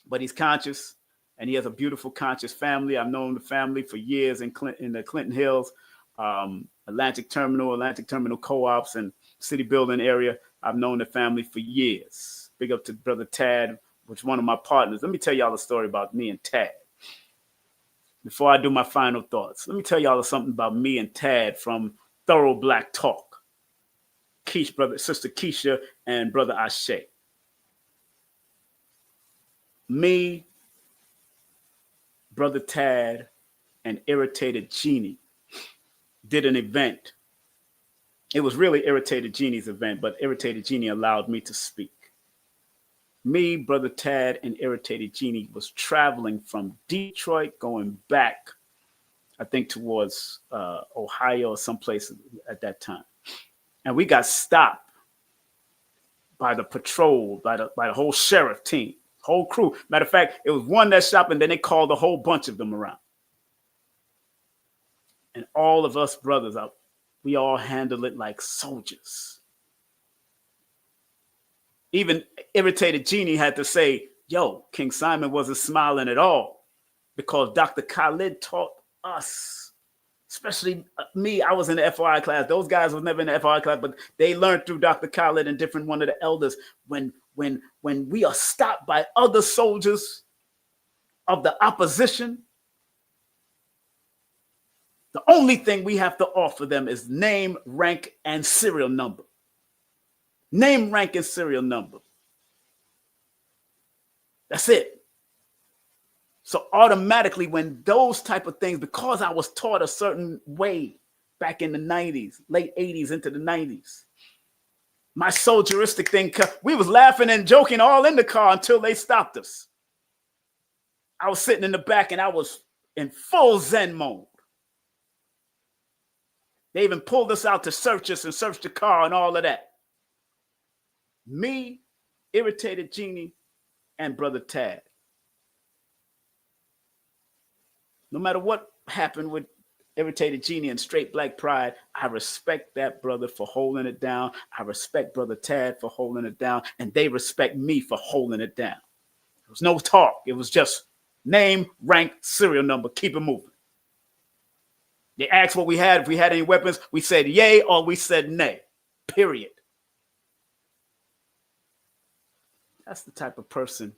S1: but he's conscious and he has a beautiful conscious family. I've known the family for years in the Clinton Hills, Atlantic Terminal co-ops and city building area. I've known the family for years. Big up to Brother Tad, which is one of my partners. Let me tell y'all a story about me and Tad. Before I do my final thoughts, let me tell y'all something about me and Tad from Thorough Black Talk. Sister Keisha and Brother Ashe. Me, Brother Tad, and Irritated Genie did an event. It was really Irritated Genie's event, but Irritated Genie allowed me to speak. Me, Brother Tad, and Irritated Genie was traveling from Detroit going back, I think, towards Ohio or someplace at that time. And we got stopped by the patrol, by the whole sheriff team, whole crew. Matter of fact, it was one that stopped, and then they called a whole bunch of them around. And all of us brothers, we all handled it like soldiers. Even Irritated Genie had to say, yo, King Simon wasn't smiling at all, because Dr. Khalid taught us, especially me. I was in the FOI class. Those guys was never in the FOI class, but they learned through Dr. Khalid and different one of the elders. When we are stopped by other soldiers of the opposition, the only thing we have to offer them is name, rank, and serial number. Name, rank, and serial number. That's it. So automatically, when those type of things, because I was taught a certain way back in the 90s, late 80s into the 90s, my soldieristic thing, we was laughing and joking all in the car until they stopped us. I was sitting in the back and I was in full Zen mode. They even pulled us out to search us and search the car and all of that. Me, Irritated Genie, and Brother Tad. No matter what happened with Irritated Genie and Straight Black Pride, I respect that brother for holding it down. I respect Brother Tad for holding it down. And they respect me for holding it down. There was no talk. It was just name, rank, serial number. Keep it moving. They asked what we had. If we had any weapons, we said yay or we said nay. Period. That's the type of person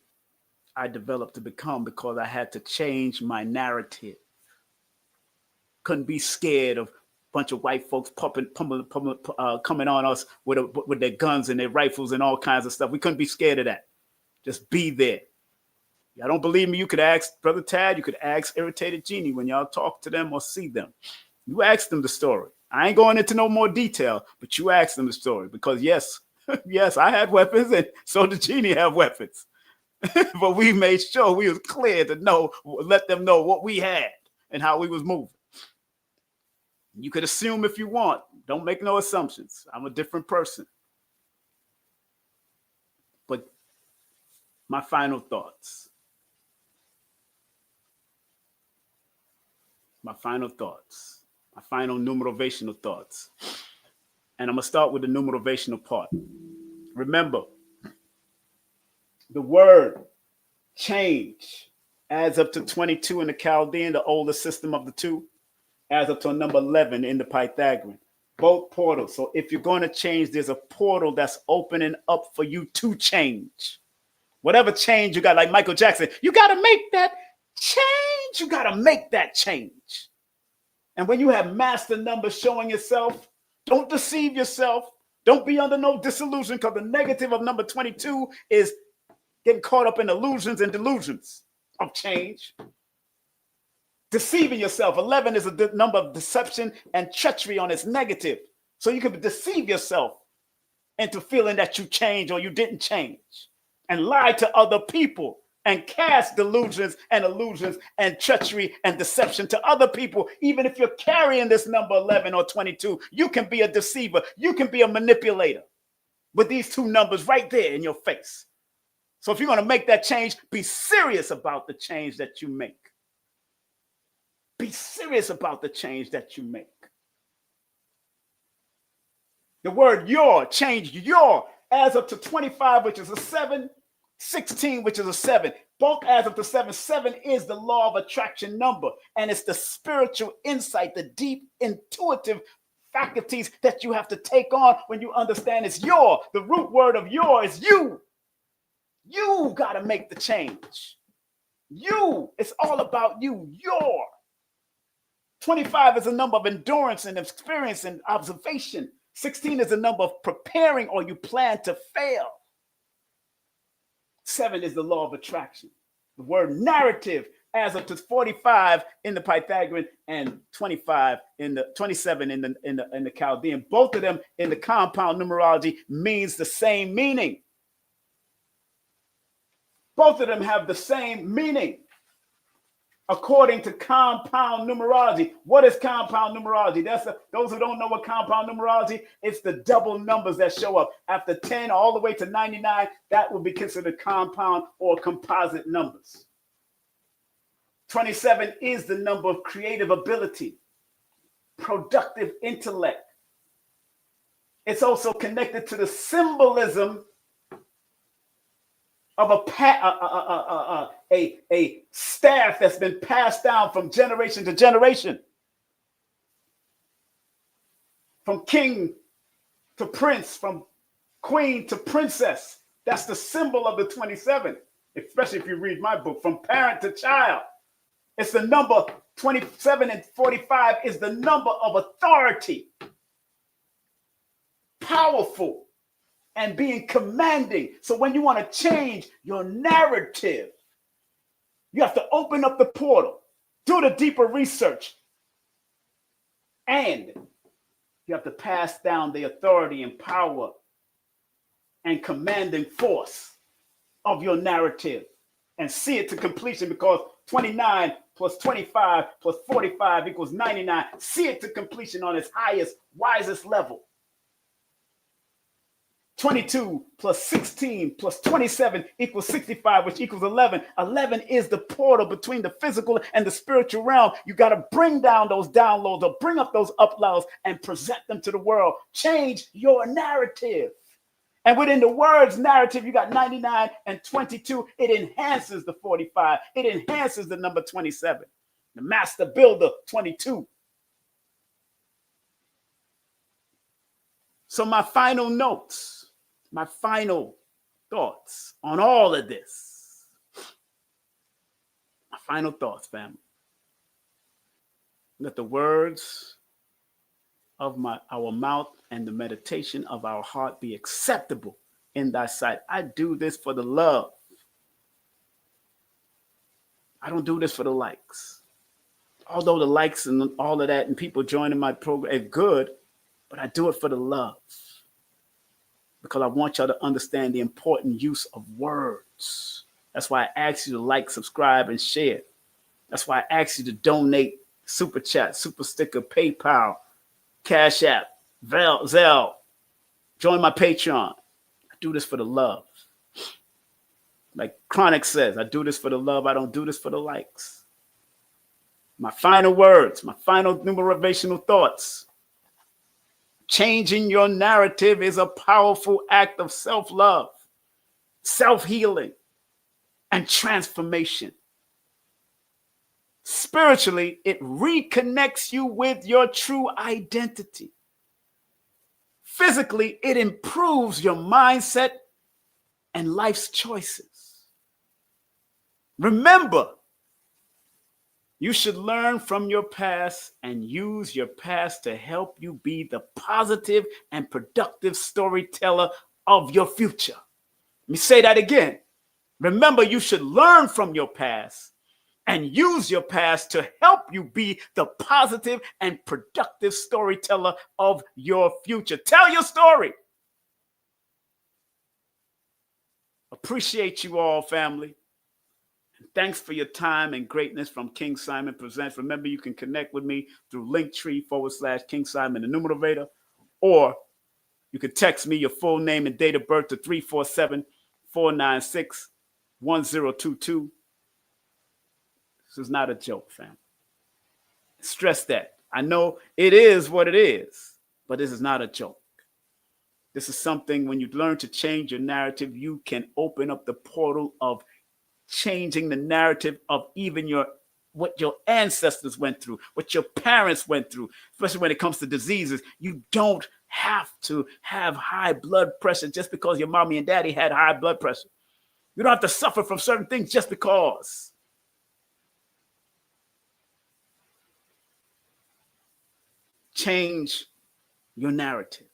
S1: I developed to become, because I had to change my narrative. Couldn't be scared of a bunch of white folks coming on us with their guns and their rifles and all kinds of stuff. We couldn't be scared of that. Just be there. Y'all don't believe me? You could ask Brother Tad. You could ask Irritated Genie when y'all talk to them or see them. You ask them the story. I ain't going into no more detail, but you ask them the story, because yes, yes, I had weapons, and so did Genie have weapons. But we made sure we was clear to know, let them know what we had and how we was moving. You could assume if you want. Don't make no assumptions. I'm a different person. But my final thoughts. My final numerovational thoughts. And I'm going to start with the numerovational part. Remember, the word change adds up to 22 in the Chaldean, the oldest system of the two, adds up to a number 11 in the Pythagorean. Both portals. So if you're going to change, there's a portal that's opening up for you to change. Whatever change you got, like Michael Jackson, you got to make that change. You got to make that change. And when you have master numbers showing yourself, don't deceive yourself. Don't be under no disillusion, because the negative of number 22 is getting caught up in illusions and delusions of change. Deceiving yourself. 11 is a number of deception and treachery on its negative. So you can deceive yourself into feeling that you changed or you didn't change, and lie to other people and cast delusions and illusions and treachery and deception to other people. Even if you're carrying this number 11 or 22, you can be a deceiver. You can be a manipulator with these two numbers right there in your face. So if you're going to make that change, be serious about the change that you make. Be serious about the change that you make. The word your, change your, adds up to 25, which is a 7, 16, which is a 7. Both adds up to 7. 7 is the law of attraction number, and it's the spiritual insight, the deep intuitive faculties that you have to take on when you understand it's your. The root word of your is you. You got to make the change. You. It's all about you. Your. 25 is a number of endurance and experience and observation. 16 is a number of preparing or you plan to fail. 7 is the law of attraction. The word narrative adds up to 45 in the Pythagorean and 25 in the 27 in the Chaldean. Both of them in the compound numerology means the same meaning. Both of them have the same meaning. According to compound numerology. What is compound numerology? Those who don't know what compound numerology, it's the double numbers that show up. After 10 all the way to 99, that will be considered compound or composite numbers. 27 is the number of creative ability, productive intellect. It's also connected to the symbolism of a staff that's been passed down from generation to generation. From king to prince, from queen to princess. That's the symbol of the 27, especially if you read my book, from parent to child. It's the number 27 and 45 is the number of authority. Powerful. And being commanding. So when you want to change your narrative, you have to open up the portal, do the deeper research, and you have to pass down the authority and power and commanding force of your narrative and see it to completion, because 29 plus 25 plus 45 equals 99. See it to completion on its highest, wisest level. 22 plus 16 plus 27 equals 65, which equals 11. 11 is the portal between the physical and the spiritual realm. You got to bring down those downloads or bring up those uploads and present them to the world. Change your narrative. And within the words narrative, you got 99 and 22. It enhances the 45. It enhances the number 27. The master builder, 22. So my final notes. My final thoughts on all of this. My final thoughts, family. Let the words of our mouth and the meditation of our heart be acceptable in thy sight. I do this for the love. I don't do this for the likes. Although the likes and all of that and people joining my program is good, but I do it for the love. Because I want y'all to understand the important use of words. That's why I ask you to like, subscribe, and share. That's why I ask you to donate, super chat, super sticker, PayPal, Cash App, Zelle. Join my Patreon. I do this for the love. Like Chronic says, I do this for the love. I don't do this for the likes. My final words, my final numerovational thoughts. Changing your narrative is a powerful act of self-love, self-healing, and transformation. Spiritually, it reconnects you with your true identity. Physically, it improves your mindset and life's choices. Remember, you should learn from your past and use your past to help you be the positive and productive storyteller of your future. Let me say that again. Remember, you should learn from your past and use your past to help you be the positive and productive storyteller of your future. Tell your story. Appreciate you all, family. Thanks for your time and greatness from King Simon Presents. Remember, you can connect with me through Linktree/King Simon the Numerator, or you can text me your full name and date of birth to 347-496 1022. This is not a joke, fam. Stress that. I know it is what it is, but this is not a joke. This is something when you learn to change your narrative, you can open up the portal of changing the narrative of even what your ancestors went through, what your parents went through, especially when it comes to diseases. You don't have to have high blood pressure just because your mommy and daddy had high blood pressure. You don't have to suffer from certain things just because. Change your narrative.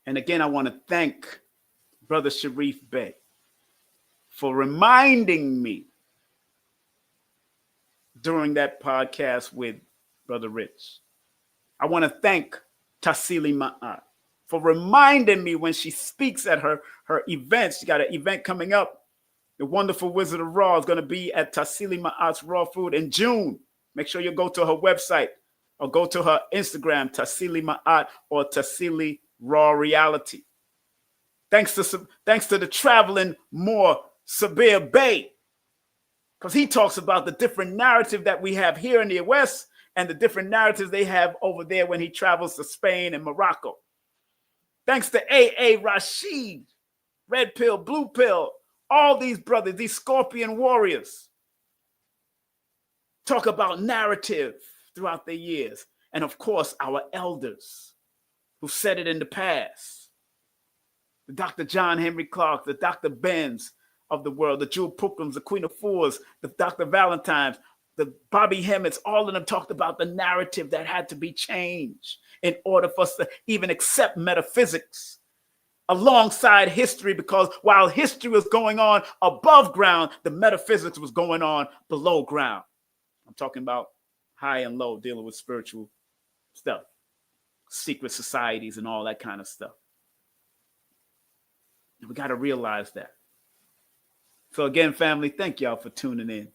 S1: And again, I want to thank Brother Sharif Bey for reminding me during that podcast with Brother Rich. I want to thank Tassili Ma'at for reminding me when she speaks at her events. She got an event coming up. The Wonderful Wizard of Raw is going to be at Tassili Ma'at's Raw Food in June. Make sure you go to her website or go to her Instagram, Tassili Ma'at or Tassili Raw Reality. Thanks to the traveling more Sabir Bey, because he talks about the different narrative that we have here in the West and the different narratives they have over there when he travels to Spain and Morocco. Thanks to A.A. Rashid, Red Pill, Blue Pill, all these brothers, these Scorpion warriors, talk about narrative throughout the years. And of course, our elders who said it in the past. The Dr. John Henry Clark, the Dr. Benz of the world, the Jewel Pookrams, the Queen of Fours, the Dr. Valentines, the Bobby Hemmets, all of them talked about the narrative that had to be changed in order for us to even accept metaphysics alongside history, because while history was going on above ground, the metaphysics was going on below ground. I'm talking about high and low, dealing with spiritual stuff, secret societies and all that kind of stuff. And we got to realize that. So again, family, thank y'all for tuning in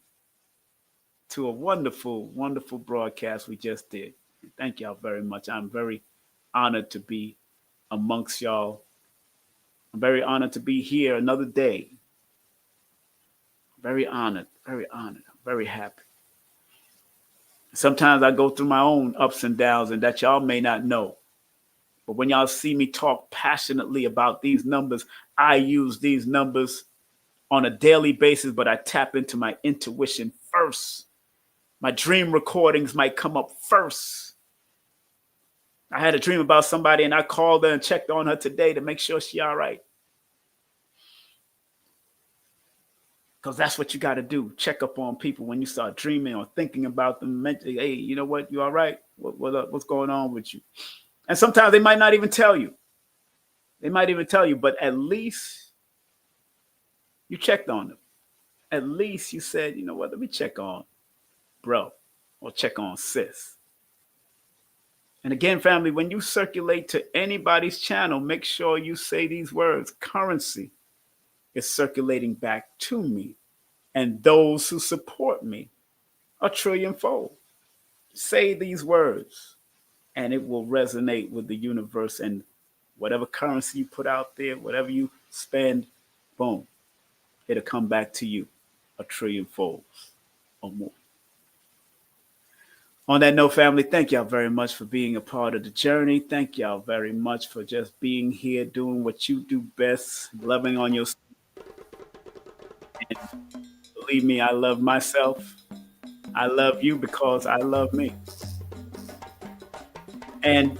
S1: to a wonderful, wonderful broadcast we just did. Thank y'all very much. I'm very honored to be amongst y'all. I'm very honored to be here another day. Very honored, very honored. I'm very happy. Sometimes I go through my own ups and downs, and that y'all may not know. But when y'all see me talk passionately about these numbers, I use these numbers on a daily basis, but I tap into my intuition first. My dream recordings might come up first. I had a dream about somebody and I called her and checked on her today to make sure she's all right. Because that's what you got to do. Check up on people when you start dreaming or thinking about them. Hey, you know what? You all right? What's going on with you? And sometimes they might not even tell you. They might even tell you, but at least you checked on them. At least you said, you know what? Let me check on bro or check on sis. And again, family, when you circulate to anybody's channel, make sure you say these words. Currency is circulating back to me, and those who support me a trillionfold. Say these words, and it will resonate with the universe, and whatever currency you put out there, whatever you spend, boom, it'll come back to you a trillionfold or more. On that note, family, thank y'all very much for being a part of the journey. Thank y'all very much for just being here, doing what you do best, loving on yourself. And believe me, I love myself. I love you because I love me. And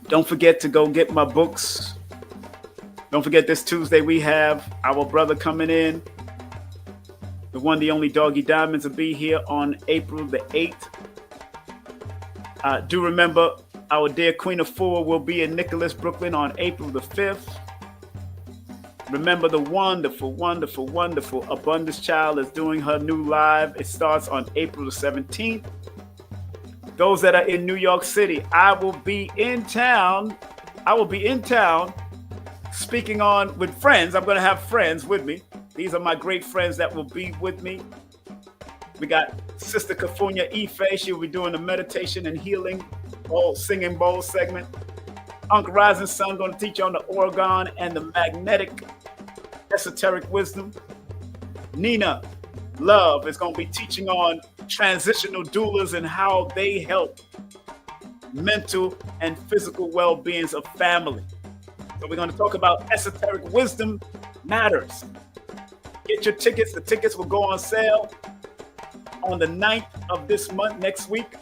S1: don't forget to go get my books. Don't forget this Tuesday we have our brother coming in. The one, the only Doggy Diamonds will be here on April the 8th. Do remember our dear Queen of Four will be in Nicholas, Brooklyn on April the 5th. Remember the wonderful, wonderful, wonderful Abundance Child is doing her new live. It starts on April the 17th. Those that are in New York City, I will be in town. Speaking on with friends. I'm going to have friends with me. These are my great friends that will be with me. We got Sister Kafunya Ife. She'll be doing the meditation and healing singing bowl segment. Uncle Rising Sun going to teach you on the organ and the magnetic esoteric wisdom. Nina Love is going to be teaching on transitional doulas and how they help mental and physical well-beings of family. So we're going to talk about esoteric wisdom matters. Get your tickets. The tickets will go on sale on the 9th of this month, next week.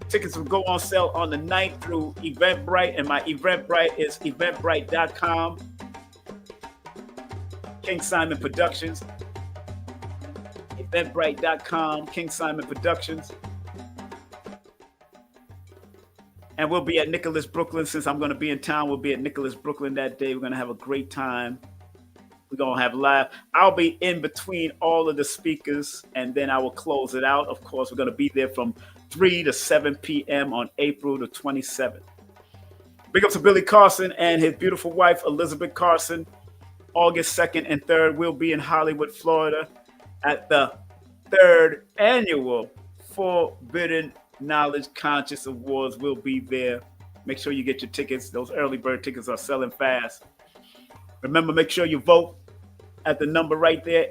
S1: Tickets will go on sale on the 9th through Eventbrite, and my Eventbrite is eventbrite.com. King Simon Productions. Eventbrite.com, King Simon Productions. And we'll be at Nicholas, Brooklyn. Since I'm going to be in town, we'll be at Nicholas, Brooklyn that day. We're going to have a great time. We're going to have live. I'll be in between all of the speakers, and then I will close it out. Of course, we're going to be there from 3 to 7 p.m. on April the 27th. Big up to Billy Carson and his beautiful wife, Elizabeth Carson. August 2nd and 3rd, we'll be in Hollywood, Florida at the 3rd annual Forbidden Knowledge Conscious Awards. We'll be there. Make sure you get your tickets. Those early bird tickets are selling fast. Remember, make sure you vote at the number right there,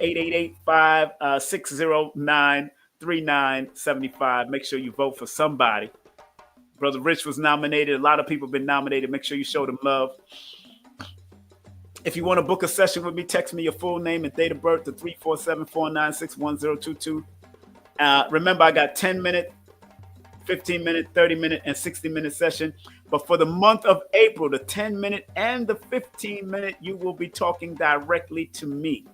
S1: 888-609-3975. Make sure you vote for somebody. Brother Rich was nominated. A lot of people have been nominated. Make sure you show them love. If you want to book a session with me, text me your full name and date of birth to 347-496-1022. Remember, I got 10-minute, 15-minute, 30-minute, and 60-minute session. But for the month of April, the 10-minute and the 15-minute, you will be talking directly to me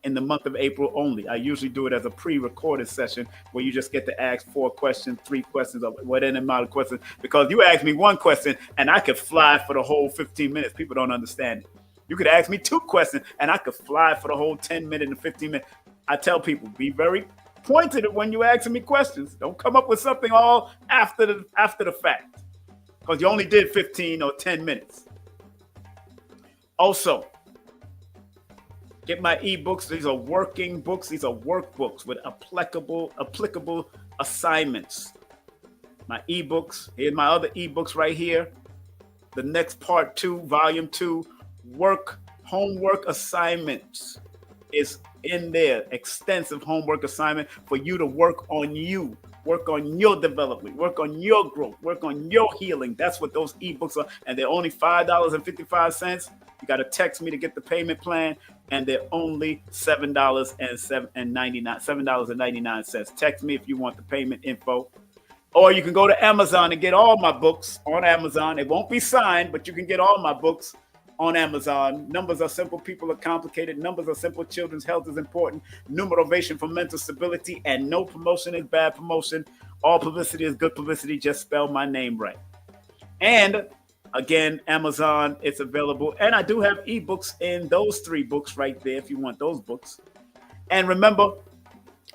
S1: in the month of April only. I usually do it as a pre-recorded session where you just get to ask 4 questions, 3 questions, or whatever amount of questions. Because you ask me 1 question and I could fly for the whole 15 minutes. People don't understand it. You could ask me 2 questions and I could fly for the whole 10-minute and 15-minute. I tell people, be very pointed when you ask me questions. Don't come up with something all after the fact, because you only did 15 or 10 minutes. Also, get my ebooks. These are working books. These are workbooks with applicable assignments. My ebooks. Here's my other ebooks right here. The next part 2, volume 2, homework assignments is in there. Extensive homework assignment for you to work on you, work on your development, work on your growth, work on your healing. That's what those ebooks are. And they're only $5.55. You got to text me to get the payment plan. And they're only $7.99. Text me if you want the payment info. Or you can go to Amazon and get all my books on Amazon. It won't be signed, but you can get all my books on Amazon. Numbers are simple, people are complicated. Numbers are simple, children's health is important. Numerovational for mental stability, and no promotion is bad promotion. All publicity is good publicity. Just spell my name right. And again, Amazon, it's available. And I do have ebooks in those 3 books right there if you want those books. And remember,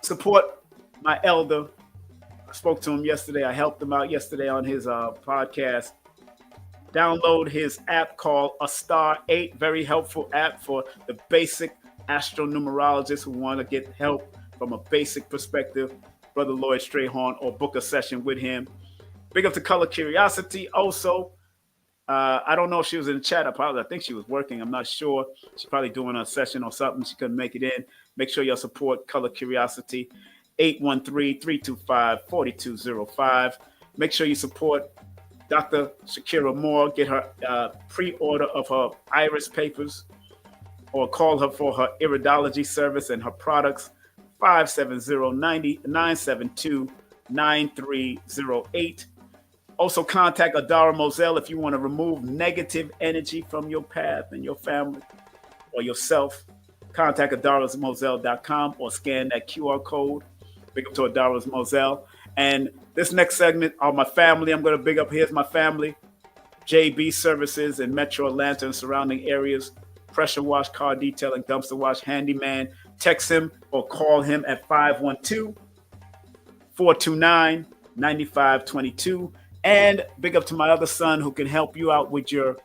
S1: support my elder. I spoke to him yesterday. I helped him out yesterday on his podcast. Download his app called A Star 8. Very helpful app for the basic astronumerologists who want to get help from a basic perspective. Brother Lloyd Strayhorn, or book a session with him. Big up to Color Curiosity also. I don't know if she was in the chat. I think she was working. I'm not sure. She's probably doing a session or something. She couldn't make it in. Make sure you support Color Curiosity. 813-325-4205. Make sure you support Dr. Shakira Moore. Get her pre-order of her iris papers, or call her for her iridology service and her products. 570-972-9308. Also contact Adara Moselle if you want to remove negative energy from your path and your family or yourself. Contact adarasmoselle.com or scan that QR code. Big up to Adara Moselle. And this next segment are my family. I'm going to big up. Here's my family. JB Services in Metro Atlanta and surrounding areas. Pressure wash, car detailing, dumpster wash, handyman. Text him or call him at 512-429-9522. And big up to my other son who can help you out with your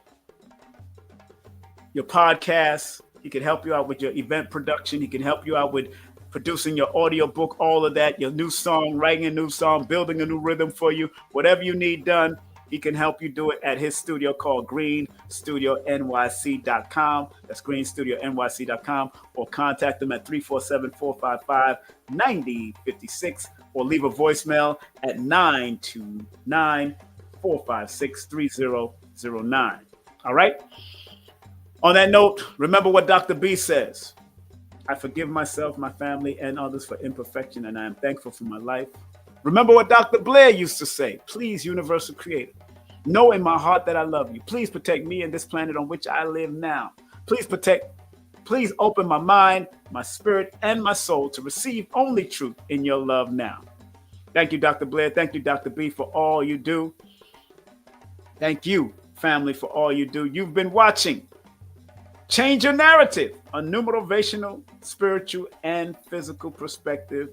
S1: podcast. He can help you out with your event production. He can help you out with producing your audio book, all of that, your new song, writing a new song, building a new rhythm for you, whatever you need done. He can help you do it at his studio called greenstudionyc.com. That's greenstudionyc.com. Or contact him at 347-455-9056 or leave a voicemail at 929-456-3009. All right? On that note, remember what Dr. B says. I forgive myself, my family, and others for imperfection, and I am thankful for my life. Remember what Dr. Blair used to say. Please, Universal Creator, know in my heart that I love you. Please protect me and this planet on which I live now. Please open my mind, my spirit, and my soul to receive only truth in your love now. Thank you, Dr. Blair. Thank you, Dr. B, for all you do. Thank you, family, for all you do. You've been watching Change Your Narrative, a numerovational, spiritual, and physical perspective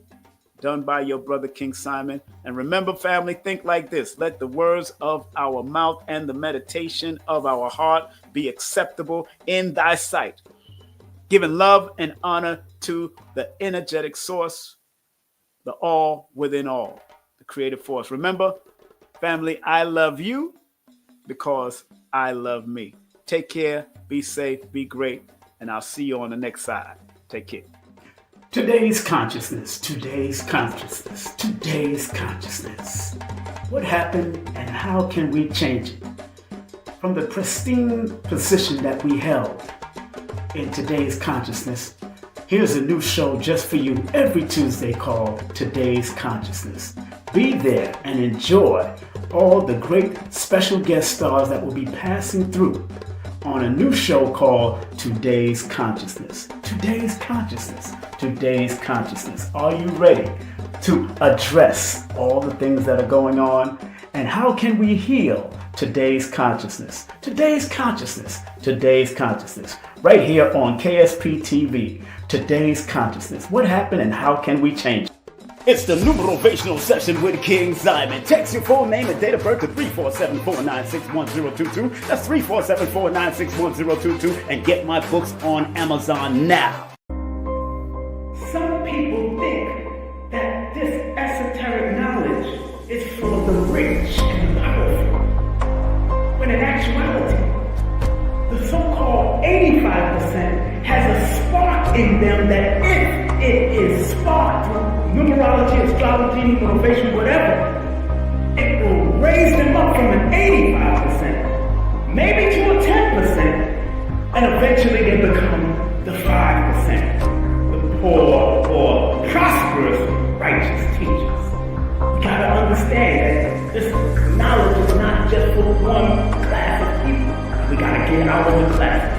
S1: done by your brother King Simon. And remember, family, think like this. Let the words of our mouth and the meditation of our heart be acceptable in thy sight, giving love and honor to the energetic source, the all within all, the creative force. Remember, family, I love you because I love me. Take care, be safe, be great, and I'll see you on the next side. Take care. Today's consciousness, today's consciousness, today's consciousness. What happened and how can we change it? From the pristine position that we held in today's consciousness, here's a new show just for you every Tuesday called Today's Consciousness. Be there and enjoy all the great special guest stars that will be passing through on a new show called Today's Consciousness. Today's Consciousness. Today's Consciousness. Are you ready to address all the things that are going on? And how can we heal today's consciousness? Today's consciousness. Today's consciousness. Right here on KSP TV. Today's consciousness. What happened and how can we change it? It's the Numerovational session with King Simon. Text your full name and date of birth to 347-496-1022. That's 347-496-1022. And get my books on Amazon now. Some people think that this esoteric knowledge is for the rich and the powerful. When in actuality, the so-called 85% has a spark in them that if it is sparked through numerology, astrology, numerovation, whatever, it will raise them up from an 85%, maybe to a 10%, and eventually they become the 5%, the poor or prosperous righteous teachers. You gotta understand that this knowledge is not just for one class of people. We gotta get out of the class.